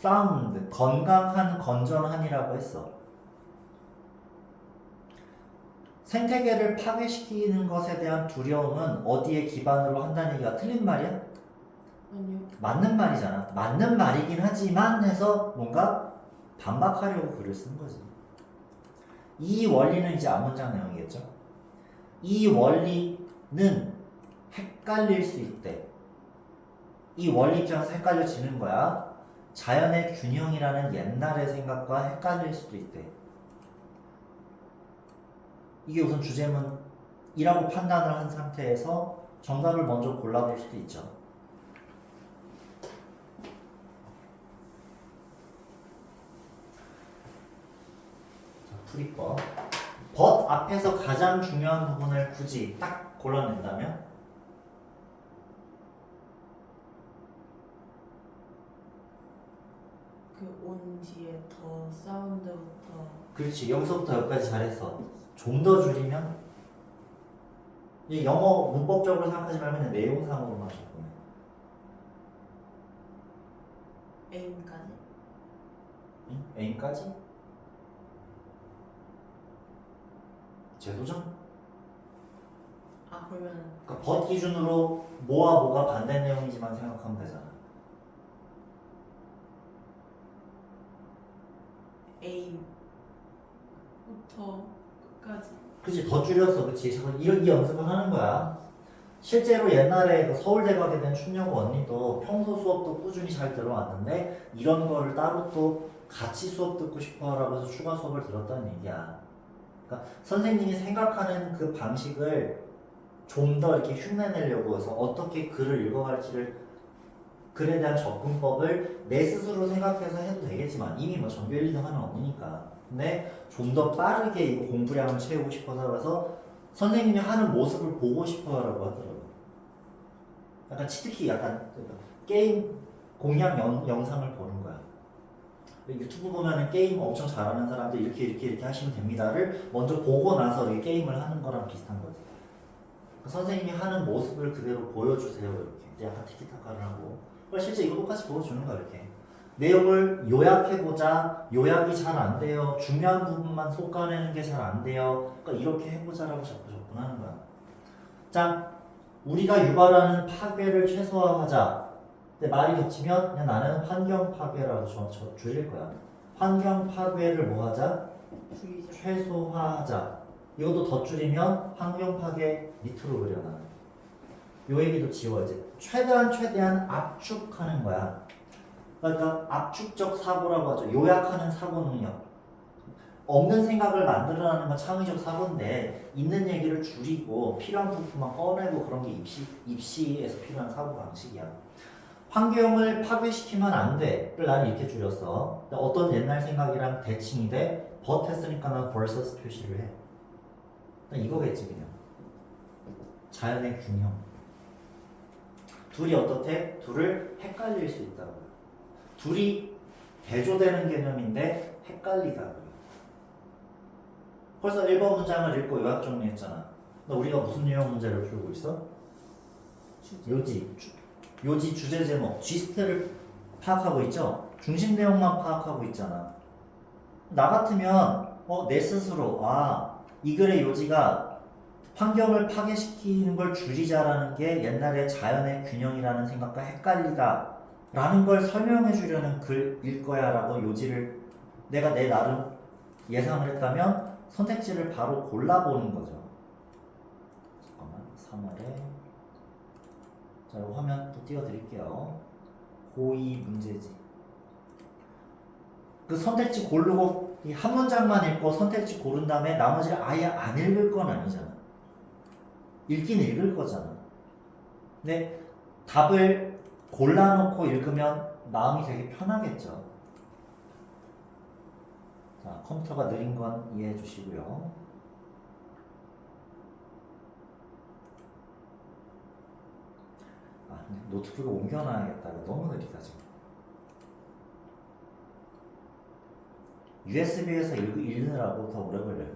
사운드, 건강한, 건전한이라고 했어. 생태계를 파괴시키는 것에 대한 두려움은 어디에 기반으로 한다는 얘기가 틀린 말이야? 아니요. 맞는 말이잖아. 맞는 말이긴 하지만 해서 뭔가 반박하려고 글을 쓴 거지. 이 원리는 이제 앞문장 내용이겠죠. 이 원리는 헷갈릴 수 있대. 이 원리 입장에서 헷갈려지는 거야. 자연의 균형이라는 옛날의 생각과 헷갈릴 수도 있대. 이게 우선 주제문이라고 판단을 한 상태에서 정답을 먼저 골라볼 수도 있죠. 자, 풀이법. but 앞에서 가장 중요한 부분을 굳이 딱 골라낸다면 그 온 뒤에 더 사운드부터. 그렇지. 여기서부터 여기까지 잘했어. 좀 더 줄이면 이 영어 문법적으로 생각하지 말고 그냥 내용상으로만 접근해. aim까지. 응? aim까지? 제도전? 그러면 그러니까 벗 기준으로 뭐와 뭐가 반대 내용이지만 생각하면 되잖아. aim부터 끝까지. 그치, 더 줄였어. 그치. 이 연습을 하는 거야. 실제로 옛날에 그 서울대 가게 된 춘여고 언니도 평소 수업도 꾸준히 잘 들어왔는데 이런 거를 따로 또 같이 수업 듣고 싶어 하라고 해서 추가 수업을 들었다는 얘기야. 그러니까 선생님이 생각하는 그 방식을 좀 더 이렇게 흉내내려고 해서 어떻게 글을 읽어갈지를 글에 대한 접근법을 내 스스로 생각해서 해도 되겠지만 이미 뭐 전교 1, 2등 하는 언니니까 근데 좀 더 빠르게 이거 공부량을 채우고 싶어서 그래서 선생님이 하는 모습을 보고 싶어 하라고 하더라고요. 약간 치트키 약간 게임 공략 영상을 보는 거야. 유튜브 보면은 게임 엄청 잘하는 사람들 이렇게 하시면 됩니다를 먼저 보고 나서 이렇게 게임을 하는 거랑 비슷한 거지. 선생님이 하는 모습을 그대로 보여주세요. 이렇게 약간 티키타카를 하고 실제 이거 똑같이 보여주는 거야. 이렇게 내용을 요약해보자. 요약이 잘 안 돼요. 중요한 부분만 솎아내는 게 잘 안 돼요. 그러니까 이렇게 해보자라고 자꾸 접근하는 거야. 자, 우리가 유발하는 파괴를 최소화하자. 근데 말이 겹치면 그냥 나는 환경 파괴라고 줄일 거야. 환경 파괴를 뭐 하자? 줄이자. 최소화하자. 이것도 더 줄이면 환경 파괴 밑으로 그려놔. 요 얘기도 지워 이제. 최대한 압축하는 거야. 그러니까 압축적 사고라고 하죠. 요약하는 사고 능력. 없는 생각을 만들어내는 건 창의적 사고인데 있는 얘기를 줄이고 필요한 부분만 꺼내고 그런 게 입시에서 필요한 사고 방식이야. 환경을 파괴시키면 안 돼를 나는 이렇게 줄였어. 어떤 옛날 생각이랑 대칭이 돼? but 했으니까 난 versus 표시를 해. 이거겠지 그냥. 자연의 균형. 둘이 어떻대? 둘을 헷갈릴 수 있다고요. 둘이 대조되는 개념인데 헷갈리다고요. 벌써 1번 문장을 읽고 요약 정리했잖아. 우리가 무슨 유형 문제를 풀고 있어? 요지 주제 제목 G스트를 파악하고 있죠? 중심 내용만 파악하고 있잖아. 나 같으면 내 스스로 이 글의 요지가 환경을 파괴시키는 걸 줄이자라는 게 옛날에 자연의 균형이라는 생각과 헷갈리다 라는 걸 설명해 주려는 글일 거야 라고 요지를 내가 내 나름 예상을 했다면 선택지를 바로 골라보는 거죠. 잠깐만 3월에 자, 이거 화면 또 띄워드릴게요. 고2 문제지. 그 선택지 고르고 이 한 문장만 읽고 선택지 고른 다음에 나머지를 아예 안 읽을 건 아니잖아. 읽긴 읽을 거잖아. 근데 답을 골라놓고 읽으면 마음이 되게 편하겠죠. 자, 컴퓨터가 느린 건 이해해 주시고요. 노트북을 옮겨놔야겠다. 너무 느리다 지금. USB에서 읽느라고 더 오래 걸려요.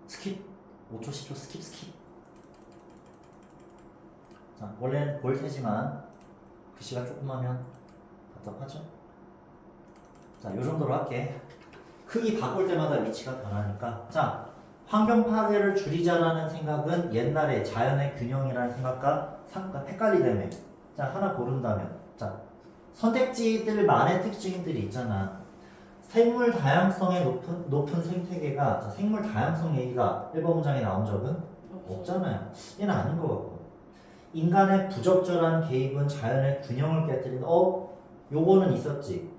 스킵 5초 10초 스킵. 자, 원래는 볼 테지만 글씨가 조그마면 답답하죠? 자, 요 정도로 할게. 크기 바꿀 때마다 위치가 변하니까. 자, 환경 파괴를 줄이자라는 생각은 옛날에 자연의 균형이라는 생각과 헷갈리다며. 자, 하나 고른다면. 자, 선택지들만의 특징들이 있잖아. 생물 다양성의 높은 생태계가, 자, 생물 다양성 얘기가 1번 문장에 나온 적은 없잖아요. 얘는 아닌 것 같고. 인간의 부적절한 개입은 자연의 균형을 깨뜨린다. 요거는 있었지.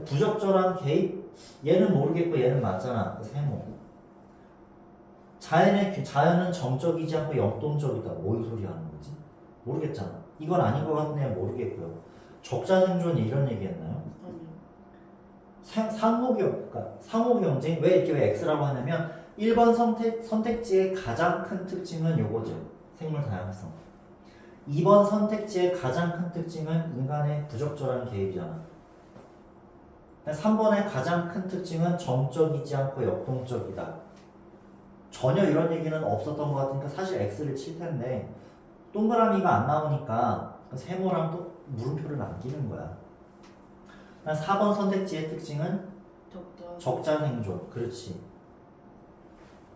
부적절한 개입? 얘는 모르겠고 얘는 맞잖아. 그 세모. 자연은 정적이지 않고 역동적이다. 뭔 소리 하는 거지? 모르겠잖아. 이건 아닌 것 같네. 모르겠고요. 적자 생존 이런 얘기 했나요? 그러니까 상호 경쟁. 왜 X라고 하냐면 1번 선택지의 가장 큰 특징은 요거죠. 생물 다양성. 2번 선택지의 가장 큰 특징은 인간의 부적절한 개입이잖아. 3번의 가장 큰 특징은 정적이지 않고 역동적이다. 전혀 이런 얘기는 없었던 것 같으니까 사실 X를 칠 텐데 동그라미가 안 나오니까 세모랑 또 물음표를 남기는 거야. 4번 선택지의 특징은 적자 생존. 그렇지.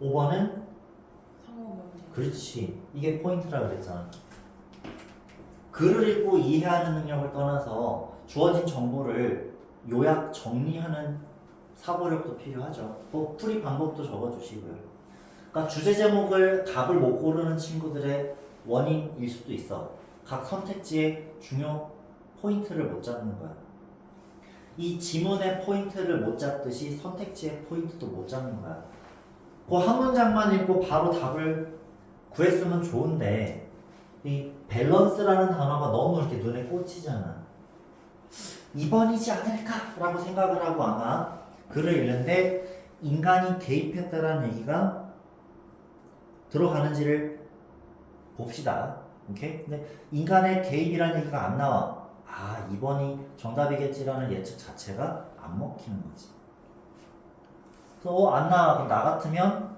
5번은 그렇지. 이게 포인트라 그랬잖아. 글을 읽고 이해하는 능력을 떠나서 주어진 정보를 요약 정리하는 사고력도 필요하죠. 풀이 방법도 적어주시고요. 그러니까 주제 제목을 답을 못 고르는 친구들의 원인일 수도 있어. 각 선택지의 중요 포인트를 못 잡는 거야. 이 지문의 포인트를 못 잡듯이 선택지의 포인트도 못 잡는 거야. 그 한 문장만 읽고 바로 답을 구했으면 좋은데 이 밸런스라는 단어가 너무 이렇게 눈에 꽂히잖아. 2번이지 않을까라고 생각을 하고 아마 글을 읽는데 인간이 개입했다라는 얘기가 들어가는지를 봅시다. 오케이? 근데 인간의 개입이라는 얘기가 안 나와. 2번이 정답이겠지라는 예측 자체가 안 먹히는 거지. 그래서 안 나와. 그럼 나 같으면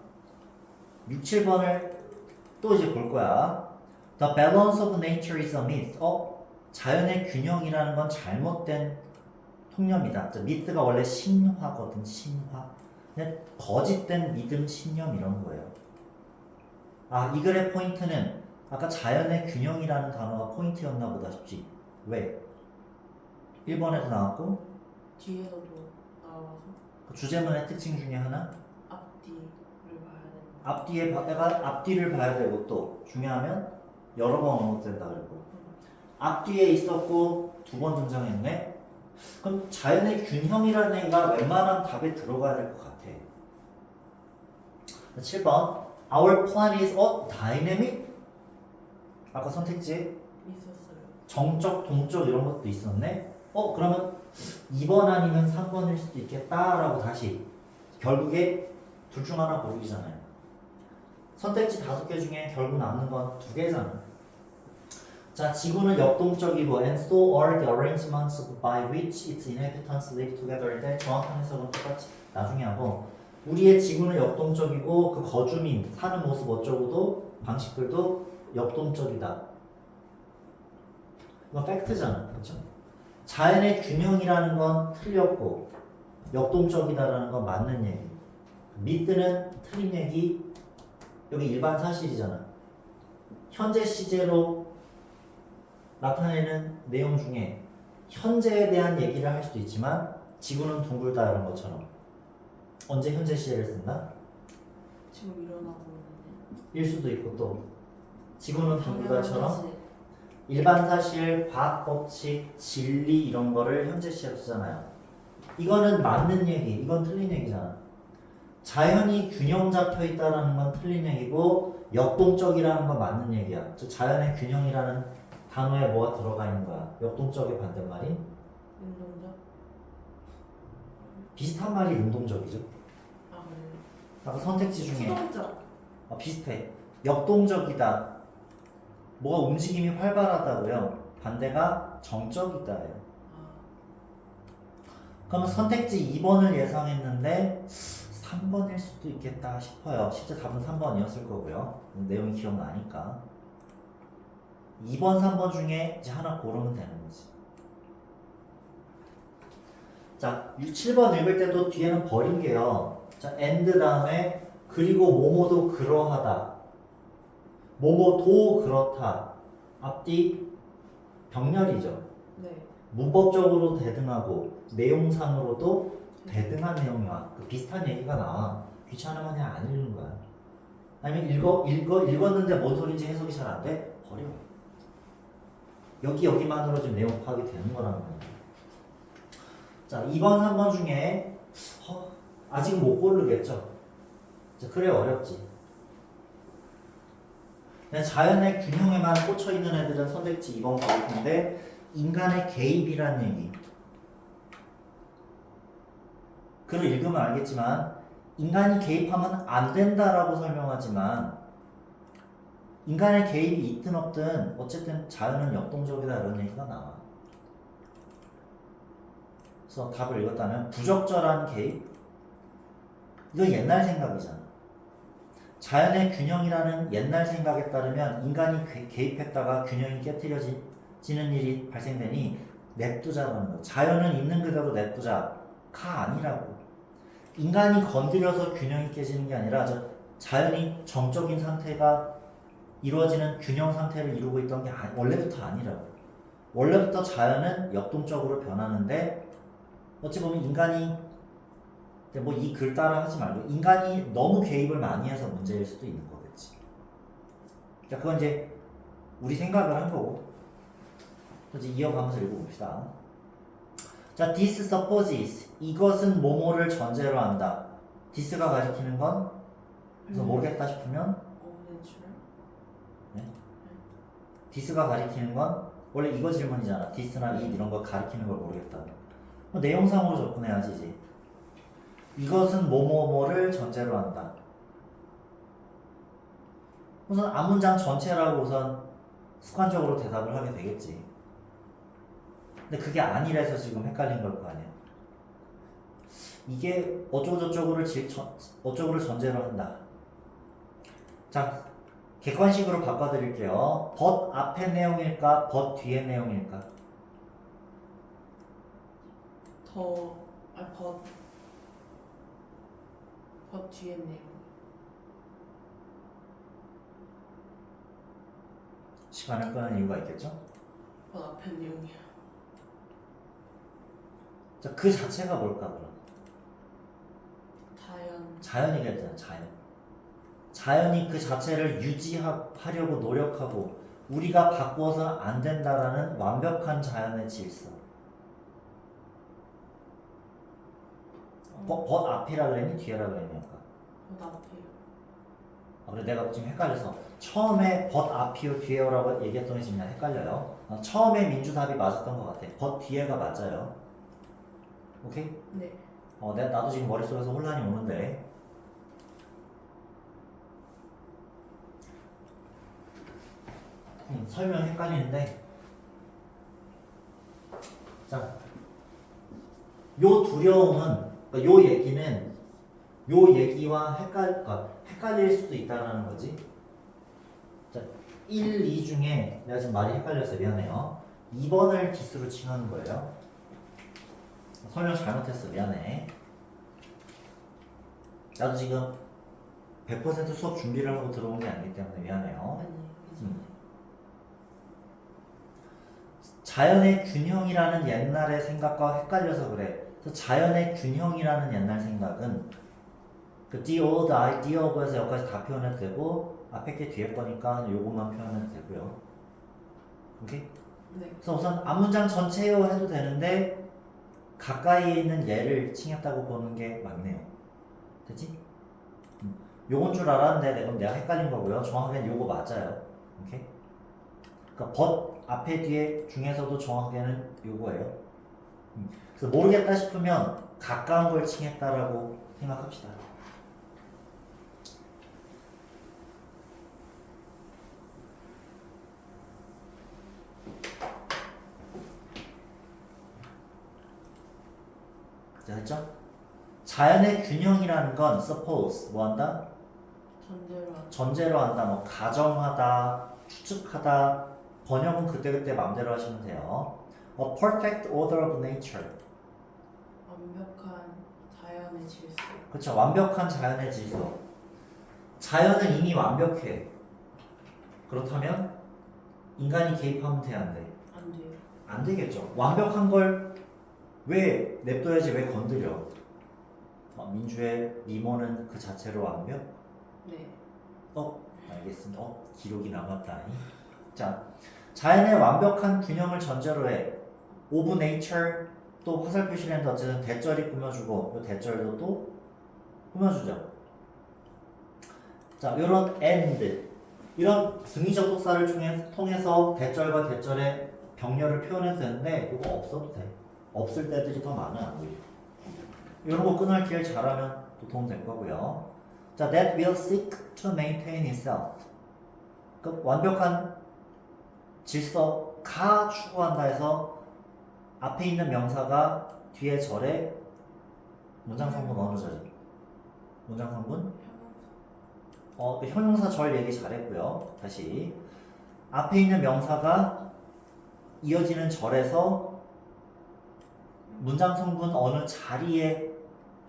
6, 7번을 또 이제 볼 거야. The balance of nature is a myth. 자연의 균형이라는 건 잘못된 통념이다. myth가 원래 신화거든. 신화. 그냥 거짓된 믿음, 신념 이런 거예요. 이 글의 포인트는 아까 자연의 균형이라는 단어가 포인트였나 보다 싶지. 왜? 1번에도 나왔고 뒤에서도 나와서 주제문의 특징 중에 하나? 앞뒤를 봐야 된다. 앞뒤를 봐야 되고 또 중요하면 여러 번 언급된다 그랬고 앞뒤에 있었고 2번 등장했네? 그럼 자연의 균형이라는 얘기가 웬만한 답에 들어가야 될 것 같아. 7번 Our planet is dynamic 아까 선택지에 있었어요. 정적, 동적 이런 것도 있었네. 그러면 2번 아니면 3번일 수도 있겠다라고 다시 결국에 둘 중 하나 고르기잖아요. 선택지 5개 중에 결국 남는 건 2개잖아. 자, 지구는 역동적이고 and so are the arrangements by which its inhabitants live together인데 정확한 해석은 똑같이 나중에 하고 우리의 지구는 역동적이고 그 거주민 사는 모습 어쩌고도 방식들도 역동적이다. 이건 팩트잖아. 그렇죠? 자연의 균형이라는 건 틀렸고 역동적이다라는 건 맞는 얘기. 미드는 틀린 얘기. 여기 일반 사실이잖아. 현재 시제로 나타내는 내용 중에 현재에 대한 얘기를 할 수도 있지만 지구는 둥글다 이런 것처럼 언제 현재 시제를 쓴다? 지금 일어나고 있는데. 일 수도 있고 또 지구는 둥글다처럼 당연하지. 일반 사실, 과학 법칙, 진리 이런 거를 현재 시제로 쓰잖아요. 이거는 맞는 얘기, 이건 틀린 얘기잖아. 자연이 균형 잡혀 있다라는 건 틀린 얘기고 역동적이라는 건 맞는 얘기야. 저 자연의 균형이라는 단어에 뭐가 들어가 있는 거야? 역동적의 반대말이 운동적? 비슷한 말이 능동적이죠. 아 그래요? 아까 선택지 중에 수동적. 비슷해. 역동적이다. 뭐가 움직임이 활발하다고요. 반대가 정적이다예요. 아 그러면 선택지 2번을 예상했는데 3번일 수도 있겠다 싶어요. 실제 답은 3번이었을 거고요. 내용이 기억나니까. 2번, 3번 중에 이제 하나 고르면 되는 거지. 자, 7번 읽을 때도 뒤에는 버린 게요. 자, and 다음에 그리고 뭐뭐도 그러하다. 뭐뭐도 그렇다. 앞뒤 병렬이죠. 네. 문법적으로 대등하고 내용상으로도 대등한 내용이야. 그 비슷한 얘기가 나와. 귀찮으면 그냥 안 읽는 거야. 아니면 읽었는데 뭔 소리인지 해석이 잘 안 돼? 버려. 여기만으로 지금 내용 파악이 되는 거라는 거야. 자, 2번, 3번 중에 아직 못 고르겠죠? 그래 어렵지. 그냥 자연의 균형에만 꽂혀 있는 애들은 선택지 2번 고를 텐데 인간의 개입이란 얘기. 글을 읽으면 알겠지만 인간이 개입하면 안 된다라고 설명하지만 인간의 개입이 있든 없든 어쨌든 자연은 역동적이다 이런 얘기가 나와. 그래서 답을 읽었다면 부적절한 개입? 이거 옛날 생각이잖아. 자연의 균형이라는 옛날 생각에 따르면 인간이 개입했다가 균형이 깨트려지는 일이 발생되니 냅두자라는 거. 자연은 있는 그대로 냅두자가 아니라고. 인간이 건드려서 균형이 깨지는 게 아니라 자연이 정적인 상태가 이루어지는 균형 상태를 이루고 있던 게 원래부터 아니라고. 원래부터 자연은 역동적으로 변하는데 어찌 보면 인간이 뭐 이 글 따라 하지 말고 인간이 너무 개입을 많이 해서 문제일 수도 있는 거겠지. 자, 그건 이제 우리 생각을 한 거고. 이제 이어가면서 읽어봅시다. 자, this supposes 이것은 뭐뭐를 전제로 한다. this가 가리키는 건 그래서 모르겠다 싶으면 어벤처? this가 가리키는 건 원래 이거 질문이잖아. this나 it 이런 거 가리키는 걸 모르겠다. 내용상으로 접근해야지 이제. 이것은 뭐뭐뭐를 전제로 한다. 우선 앞문장 전체라고 우선 습관적으로 대답을 하게 되겠지. 근데 그게 아니라서 지금 헷갈린 걸 거 아니야. 이게 어쩌고저쩌고를 전제로 한다. 자, 객관식으로 바꿔드릴게요. but 앞의 내용일까? but 뒤의 내용일까? 버 뒤에 내용. 시간을 끄는 이유가 있겠죠? 버 앞에 내용이야. 자, 그 자체가 뭘까 그럼? 자연이겠잖아. 자연이 그 자체를 유지하려고 노력하고 우리가 바꾸어서는 안 된다라는 완벽한 자연의 질서. 벗 앞이라 그랬니? 뒤에라 그랬니? 아까? 버 앞에요. 그래 내가 지금 헷갈려서 처음에 but 앞이요 뒤에요라고 얘기했더니 지금 그냥 헷갈려요. 처음에 민주 답이 맞았던 것 같아. but 뒤에가 맞아요. 오케이? 네. 나도 지금 머릿속에서 혼란이 오는데 설명 헷갈리는데 자, 요 두려움은 그러니까 요 얘기는 요 얘기와 헷갈릴 수도 있다는 거지. 자, 1, 2 중에 내가 지금 말이 헷갈려서 미안해요. 2번을 기수로 칭하는 거예요. 설명 잘못했어. 미안해. 나도 지금 100% 수업 준비를 하고 들어온 게 아니기 때문에 미안해요. 아니, 괜찮아요. 자연의 균형이라는 옛날의 생각과 헷갈려서 그래. 그래서 자연의 균형이라는 옛날 생각은 그 the old idea of에서 여기까지 다 표현해도 되고 앞에 게 뒤에 거니까 요것만 표현해도 되고요. 오케이? 네. 그래서 우선 앞문장 전체요 해도 되는데 가까이에 있는 얘를 칭했다고 보는 게 맞네요. 됐지? 요건 줄 알았는데 그럼 내가 헷갈린 거고요. 정확하게는 요거 맞아요. 오케이? 그러니까 but 앞에 뒤에 중에서도 정확하게는 요거예요. 그래서 모르겠다 싶으면 가까운 걸 칭했다라고 생각합시다. 자, 됐죠? 자연의 균형이라는 건 suppose 뭐 한다? 전제로 한다, 뭐 가정하다, 추측하다. 번역은 그때그때 마음대로 하시면 돼요. A perfect order of nature. 완벽한 자연의 질서. 그렇죠. 완벽한 자연의 질서. 자연은 이미 완벽해. 그렇다면 인간이 개입하면 돼, 안 돼? 안 돼요. 안 되겠죠. 완벽한 걸 왜 냅둬야지 왜 건드려? 민주의 미모는 그 자체로 완벽? 네. 알겠습니다. 기록이 남았다. 자, 자연의 완벽한 균형을 전제로 해. of nature 또 화살 표시를 했는데 어쨌든 대절이 꾸며주고 이 대절도 또 꾸며주죠. 자, 이런 and 이런 등위적 독사를 통해서 대절과 대절의 병렬을 표현해도 되는데 이거 없어도 돼. 없을 때들이 더 많아. 이런 거 끊을기를 잘하면 또 도움 될 거고요. 자, that will seek to maintain itself. 그 완벽한 질서가 추구한다 해서 앞에 있는 명사가 뒤에 절에 문장 성분 어느 절이? 문장 성분? 그 형용사 절 얘기 잘했고요. 다시 앞에 있는 명사가 이어지는 절에서 문장 성분 어느 자리에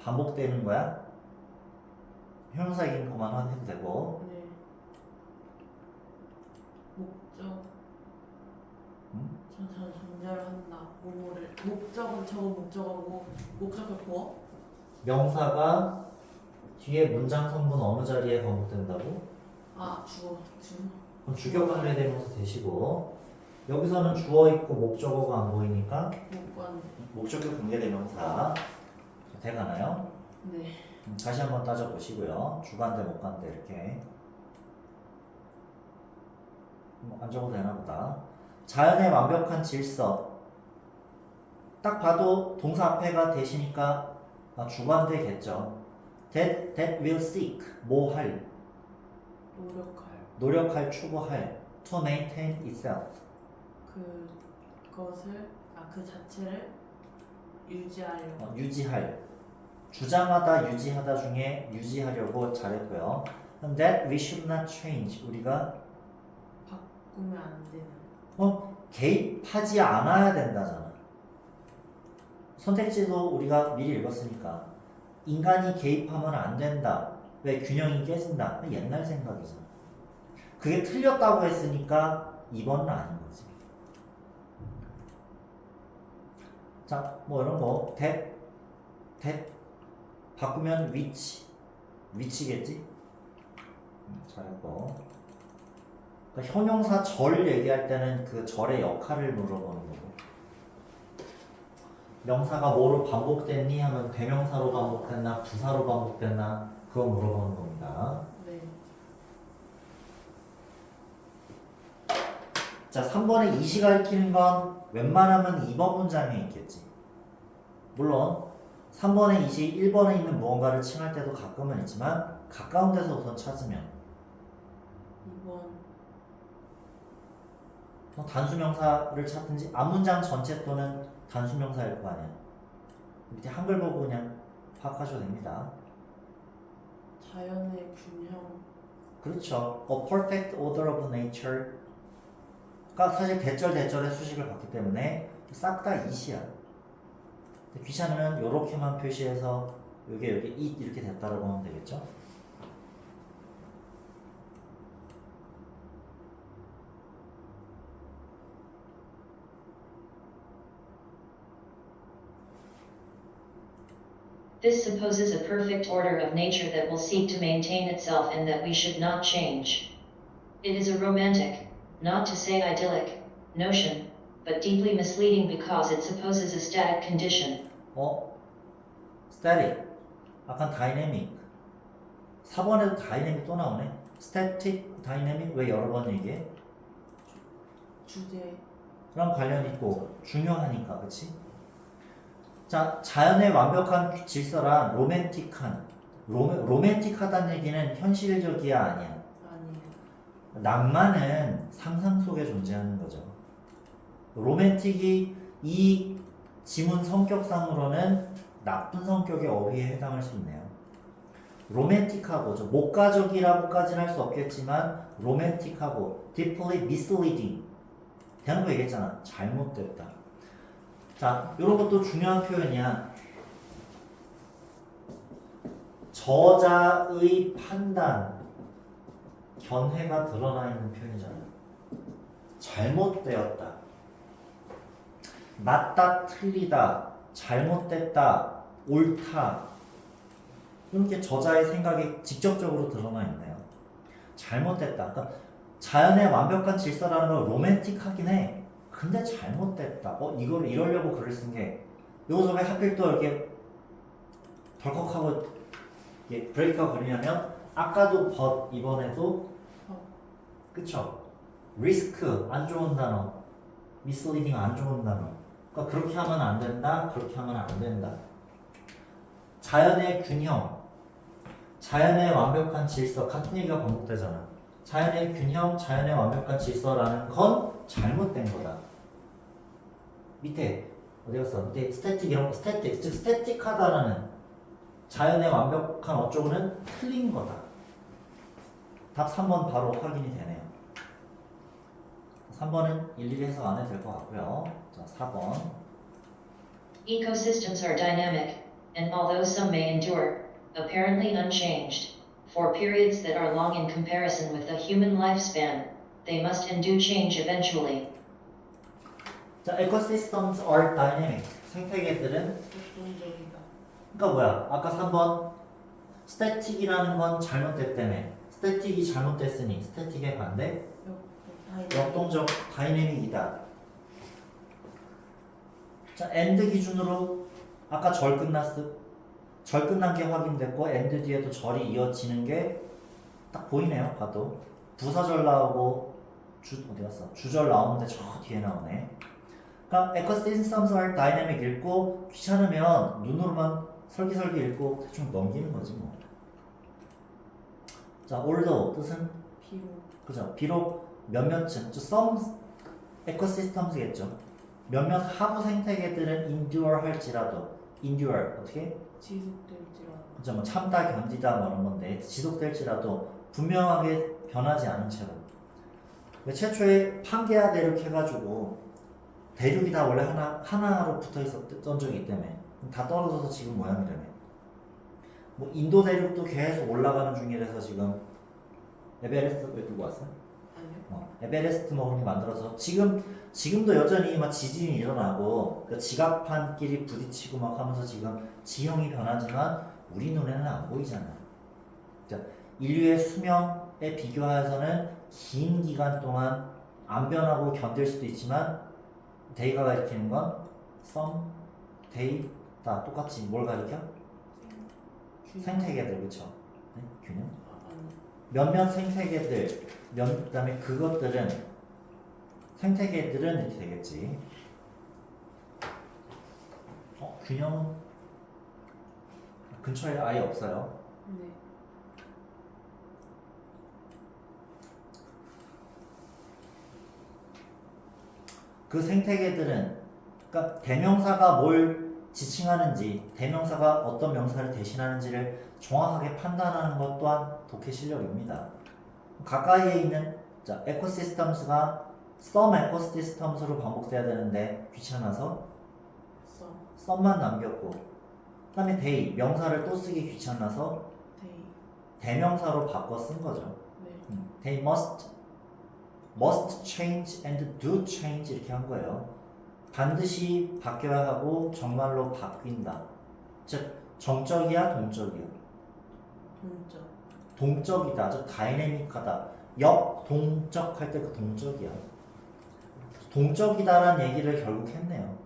반복되는 거야? 형용사 얘기는 그만 해도 되고. 네. 목적. 전 전제를 한다. 뭐를 목적은 저거 목적하고 목적을 보어? 명사가 뒤에 문장 성분 어느 자리에 반복된다고? 주어. 그럼 주격 관계대명사 대시고 여기서는 주어 있고 목적어가 안 보이니까 목관. 목적격 관계대명사 돼가나요? 네. 다시 한번 따져보시고요. 주관대 목관대 이렇게 안 적어도 되나 보다. 자연의 완벽한 질서 딱 봐도 동사 앞에가 대시니까 주관대겠죠. that will seek 뭐 할 노력할 추구할 to maintain itself 그것을 그 자체를 유지하려고. 유지할 주장하다 유지하다 중에 유지하려고 잘했고요. that we should not change 우리가 바꾸면 안 되는. 개입하지 않아야 된다잖아. 선택지도 우리가 미리 읽었으니까 인간이 개입하면 안 된다. 왜? 균형이 깨진다. 옛날 생각이잖아. 그게 틀렸다고 했으니까 2번은 아닌 거지. 자, 뭐 이런 거 that 바꾸면 위치겠지? 잘했고. 그러니까 형용사 절 얘기할 때는 그 절의 역할을 물어보는 거고. 명사가 뭐로 반복됐니 하면 대명사로 반복됐나 부사로 반복됐나 그거 물어보는 겁니다. 네. 자, 3번에 이시 가리키는 건 웬만하면 2번 문장에 있겠지. 물론 3번에 이시 1번에 있는 무언가를 칭할 때도 가끔은 있지만 가까운 데서 우선 찾으면 2번 단수명사를 찾든지 앞문장 전체 또는 단수명사일 거 아니야. 밑에 한글 보고 그냥 파악하셔도 됩니다. 자연의 균형 그렇죠. A perfect order of nature가 사실 대절의 수식을 받기 때문에 싹 다 이시야. 귀찮으면 이렇게만 표시해서 여기 it 이렇게 됐다라고 하면 되겠죠. This supposes a perfect order of nature that will seek to maintain itself and that we should not change. It is a romantic, not to say idyllic, notion, but deeply misleading because it supposes a static condition. static. 아까 dynamic. 4번에도 dynamic 또 나오네. static, dynamic 왜 여러 번 얘기해? 주제랑 관련 있고 중요하니까, 그렇지? 자, 자연의 완벽한 질서란 로맨틱하다는 얘기는 현실적이야 아니야? 아니에요. 낭만은 상상 속에 존재하는 거죠. 로맨틱이 이 지문 성격상으로는 나쁜 성격의 어휘에 해당할 수 있네요. 로맨틱하고 목가적이라고까지는 할 수 없겠지만 로맨틱하고 deeply misleading 대놓고 얘기했잖아. 잘못됐다. 자, 이런 것도 중요한 표현이야. 저자의 판단, 견해가 드러나 있는 표현이잖아. 잘못되었다. 맞다, 틀리다, 잘못됐다, 옳다. 이렇게 저자의 생각이 직접적으로 드러나 있네요. 잘못됐다. 그러니까 자연의 완벽한 질서라는 건 로맨틱하긴 해. 근데 잘못됐다. 이거를 이러려고 글을 쓴 게 여기서 왜 하필 또 이렇게 덜컥하고 브레이크가 걸리냐면 아까도 but 이번에도 그쵸? 리스크 안 좋은 단어, misleading 안 좋은 단어. 그러니까 그렇게 하면 안 된다. 그렇게 하면 안 된다. 자연의 균형, 자연의 완벽한 질서 같은 얘기가 반복되잖아. 자연의 균형, 자연의 완벽한 질서라는 건 잘못된 거다. 밑에 어디 갔어? 밑에 스태틱 이런 거 스태틱, 즉 스태틱하다라는 자연의 완벽한 어쩌고는 틀린 거다. 답 3번 바로 확인이 되네요. 3번은 일일이 해석 안 해도 될 것 같고요. 자, 4번. Ecosystems are dynamic, and although some may endure, apparently unchanged, for periods that are long in comparison with the human lifespan, they must and do change eventually. 자, ecosystems are dynamic. 생태계들은 역동적이다. 그러니까 뭐야? 아까 3번 스태틱이라는 건 잘못됐다며. 스태틱이 잘못됐으니 스태틱의 반대 역동적 다이내믹이다. 자, end 기준으로 아까 절 끝난 게 확인됐고 end 뒤에도 절이 이어지는 게 딱 보이네요. 봐도 부사절 나오고 어디 갔어? 주절 나오는데 저 뒤에 나오네. 그러니까 ecosystems are dynamic 읽고 귀찮으면 눈으로만 설기설기 읽고 대충 넘기는 거지 뭐. 자, although 뜻은 비록 그죠? 비록 몇몇쯤 some ecosystems겠죠. 몇몇 하부 생태계들은 endure 할지라도 endure 어떻게? 지속될지라도 그죠? 뭐 참다 견디다 뭐 이런 건데 지속될지라도 분명하게 변하지 않은 채로. 최초에 판게아 대륙 해가지고 대륙이 다 원래 하나로 붙어 있었던 적이 있기 때문에 다 떨어져서 지금 모양이라며. 뭐 인도 대륙도 계속 올라가는 중이라서 지금 에베레스트 왜 두고 왔어? 아니요. 에베레스트 뭐 그런 게 만들어서 지금도 여전히 막 지진이 일어나고 그 지갑판끼리 부딪히고 막 하면서 지금 지형이 변하지만 우리 눈에는 안 보이잖아. 자, 인류의 수명에 비교해서는 긴 기간 동안 안 변하고 견딜 수도 있지만 데이가 가리키는 건 some, day 다 똑같이 뭘 가리켜? 생태계들 그쵸? 네? 균형? 아니. 몇몇 생태계들 그다음에 그것들은 생태계들은 이렇게 되겠지. 균형은 근처에 아예 없어요. 네. 그 생태계들은 그러니까 대명사가 뭘 지칭하는지 대명사가 어떤 명사를 대신하는지를 정확하게 판단하는 것 또한 독해 실력입니다. 가까이에 있는 자, 에코시스템스가 some ecosystems로 반복돼야 되는데 귀찮아서 some만 남겼고 그 다음에 they 명사를 또 쓰기 귀찮아서 데이. 대명사로 바꿔 쓴 거죠. 네. They must change and do change 이렇게 한 거예요. 반드시 바뀌어야 하고 정말로 바뀐다. 즉 정적이야 동적이야? 동적. 동적이다. 즉 다이내믹하다. 역동적 할 때 그 동적이야. 동적이다라는 얘기를 결국 했네요.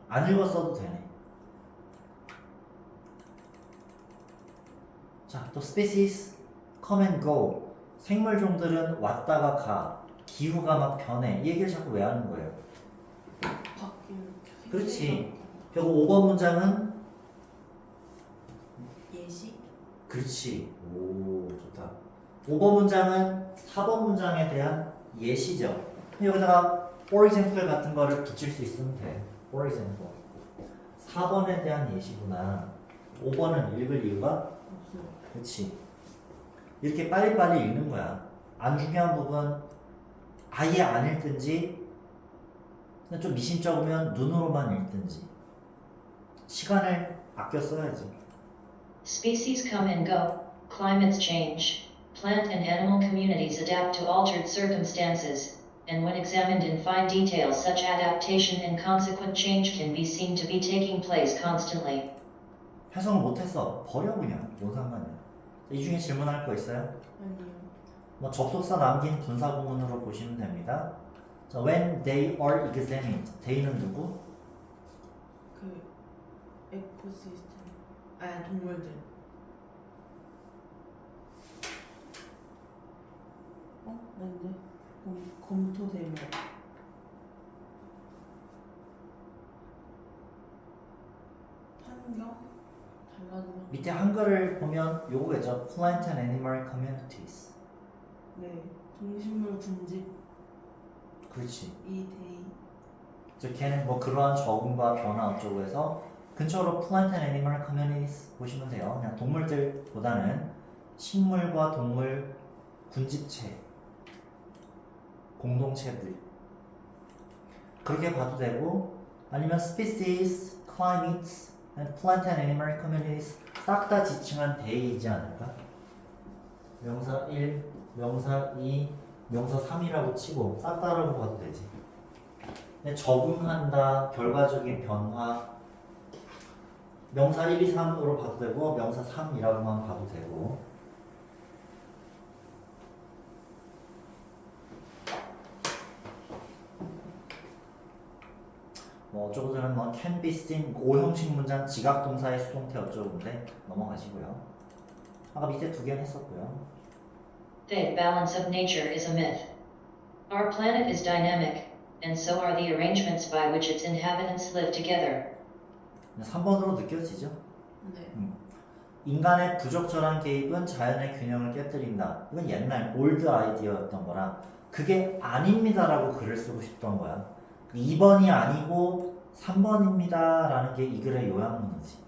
안 읽었어도 되네. 자, 또 species come and go. 생물종들은 왔다가 가. 기후가 막 변해. 이 얘기를 자꾸 왜 하는 거예요? 바뀌는. 그렇지. 결국 5번 문장은 예시. 그렇지. 오, 좋다. 5번 문장은 4번 문장에 대한 예시죠. 여기다가 for example 같은 거를 붙일 수 있으면 돼. for example. 4번에 대한 예시구나. 5번은 읽을 이유가 없어요. 그렇지. 이렇게 빨리빨리 읽는 거야. 안 중요한 부분 아예 안 읽든지 그냥 좀 미심쩍으면 눈으로만 읽든지 시간을 아껴 써야지. Species come and go, climates change, plant and animal communities adapt to altered circumstances, and when examined in fine detail, such adaptation and consequent change can be seen to be taking place constantly. 해석을 못했어. 버려 그냥. 뭔 상관이야. 이 중에 질문할 거 있어요? 아니요. 뭐 접속사 남긴 분사 구문으로 보시면 됩니다. 자, when they are examined. they는 누구? 그 에코시스템. 아 동물들. 아닌데. 검토되면. 환경 달라지는. 밑에 한글을 보면 요거겠죠. Plant and Animal Communities. 네. 동식물 군집 그렇지. 이데이. 즉 걔는 뭐 그러한 적응과 변화 어쩌고 해서 근처로 Plant and Animal Communities 보시면 돼요. 그냥 동물들보다는 식물과 동물 군집체 공동체들 그렇게 봐도 되고 아니면 species, climates, and plant and animal communities 싹 다 지칭한 대의이지 않을까? 명사 1, 명사 2, 명사 3이라고 치고 싹 다라고 봐도 되지. 근데 적응한다, 결과적인 변화 명사 1, 2, 3으로 봐도 되고 명사 3이라고만 봐도 되고 뭐 어쩌고 저쩌고 뭐 can be seen 5형식 문장 지각 동사의 수동태 어쩌고인데 넘어가시고요. 아까 밑에 두 개는 했었고요. The balance of nature is a myth. Our planet is dynamic, and so are the arrangements by which its inhabitants live together. 3번으로 느껴지죠? 네. 인간의 부적절한 개입은 자연의 균형을 깨뜨린다. 이건 옛날 올드 아이디어였던 거라 그게 아닙니다라고 글을 쓰고 싶던 거야. 2번이 아니고 3번입니다 라는 게 이 글의 요약문이지.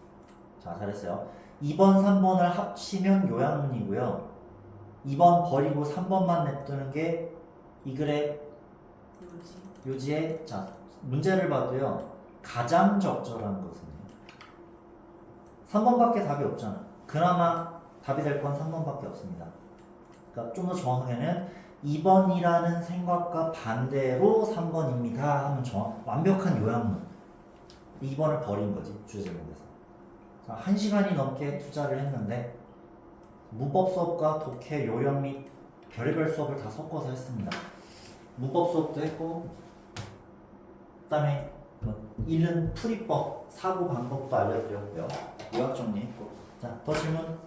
자, 잘했어요. 2번, 3번을 합치면 요약문이고요. 2번 버리고 3번만 냅두는 게 이 글의 요지의 자, 문제를 봐도요. 가장 적절한 것은 3번밖에 답이 없잖아. 그나마 답이 될 건 3번밖에 없습니다. 그러니까 좀 더 정확하게는 2번이라는 생각과 반대로 3번입니다 하면 완벽한 요약문. 2번을 버린 거지 주제목에서. 자, 1시간이 넘게 투자를 했는데 무법 수업과 독해 요령 및 별의별 수업을 다 섞어서 했습니다. 무법 수업도 했고 그 다음에 뭐 읽는 풀이법, 사고 방법도 알려드렸고요. 요약 정리했고. 자, 더 질문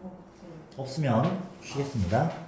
없어요. 없으면 쉬겠습니다.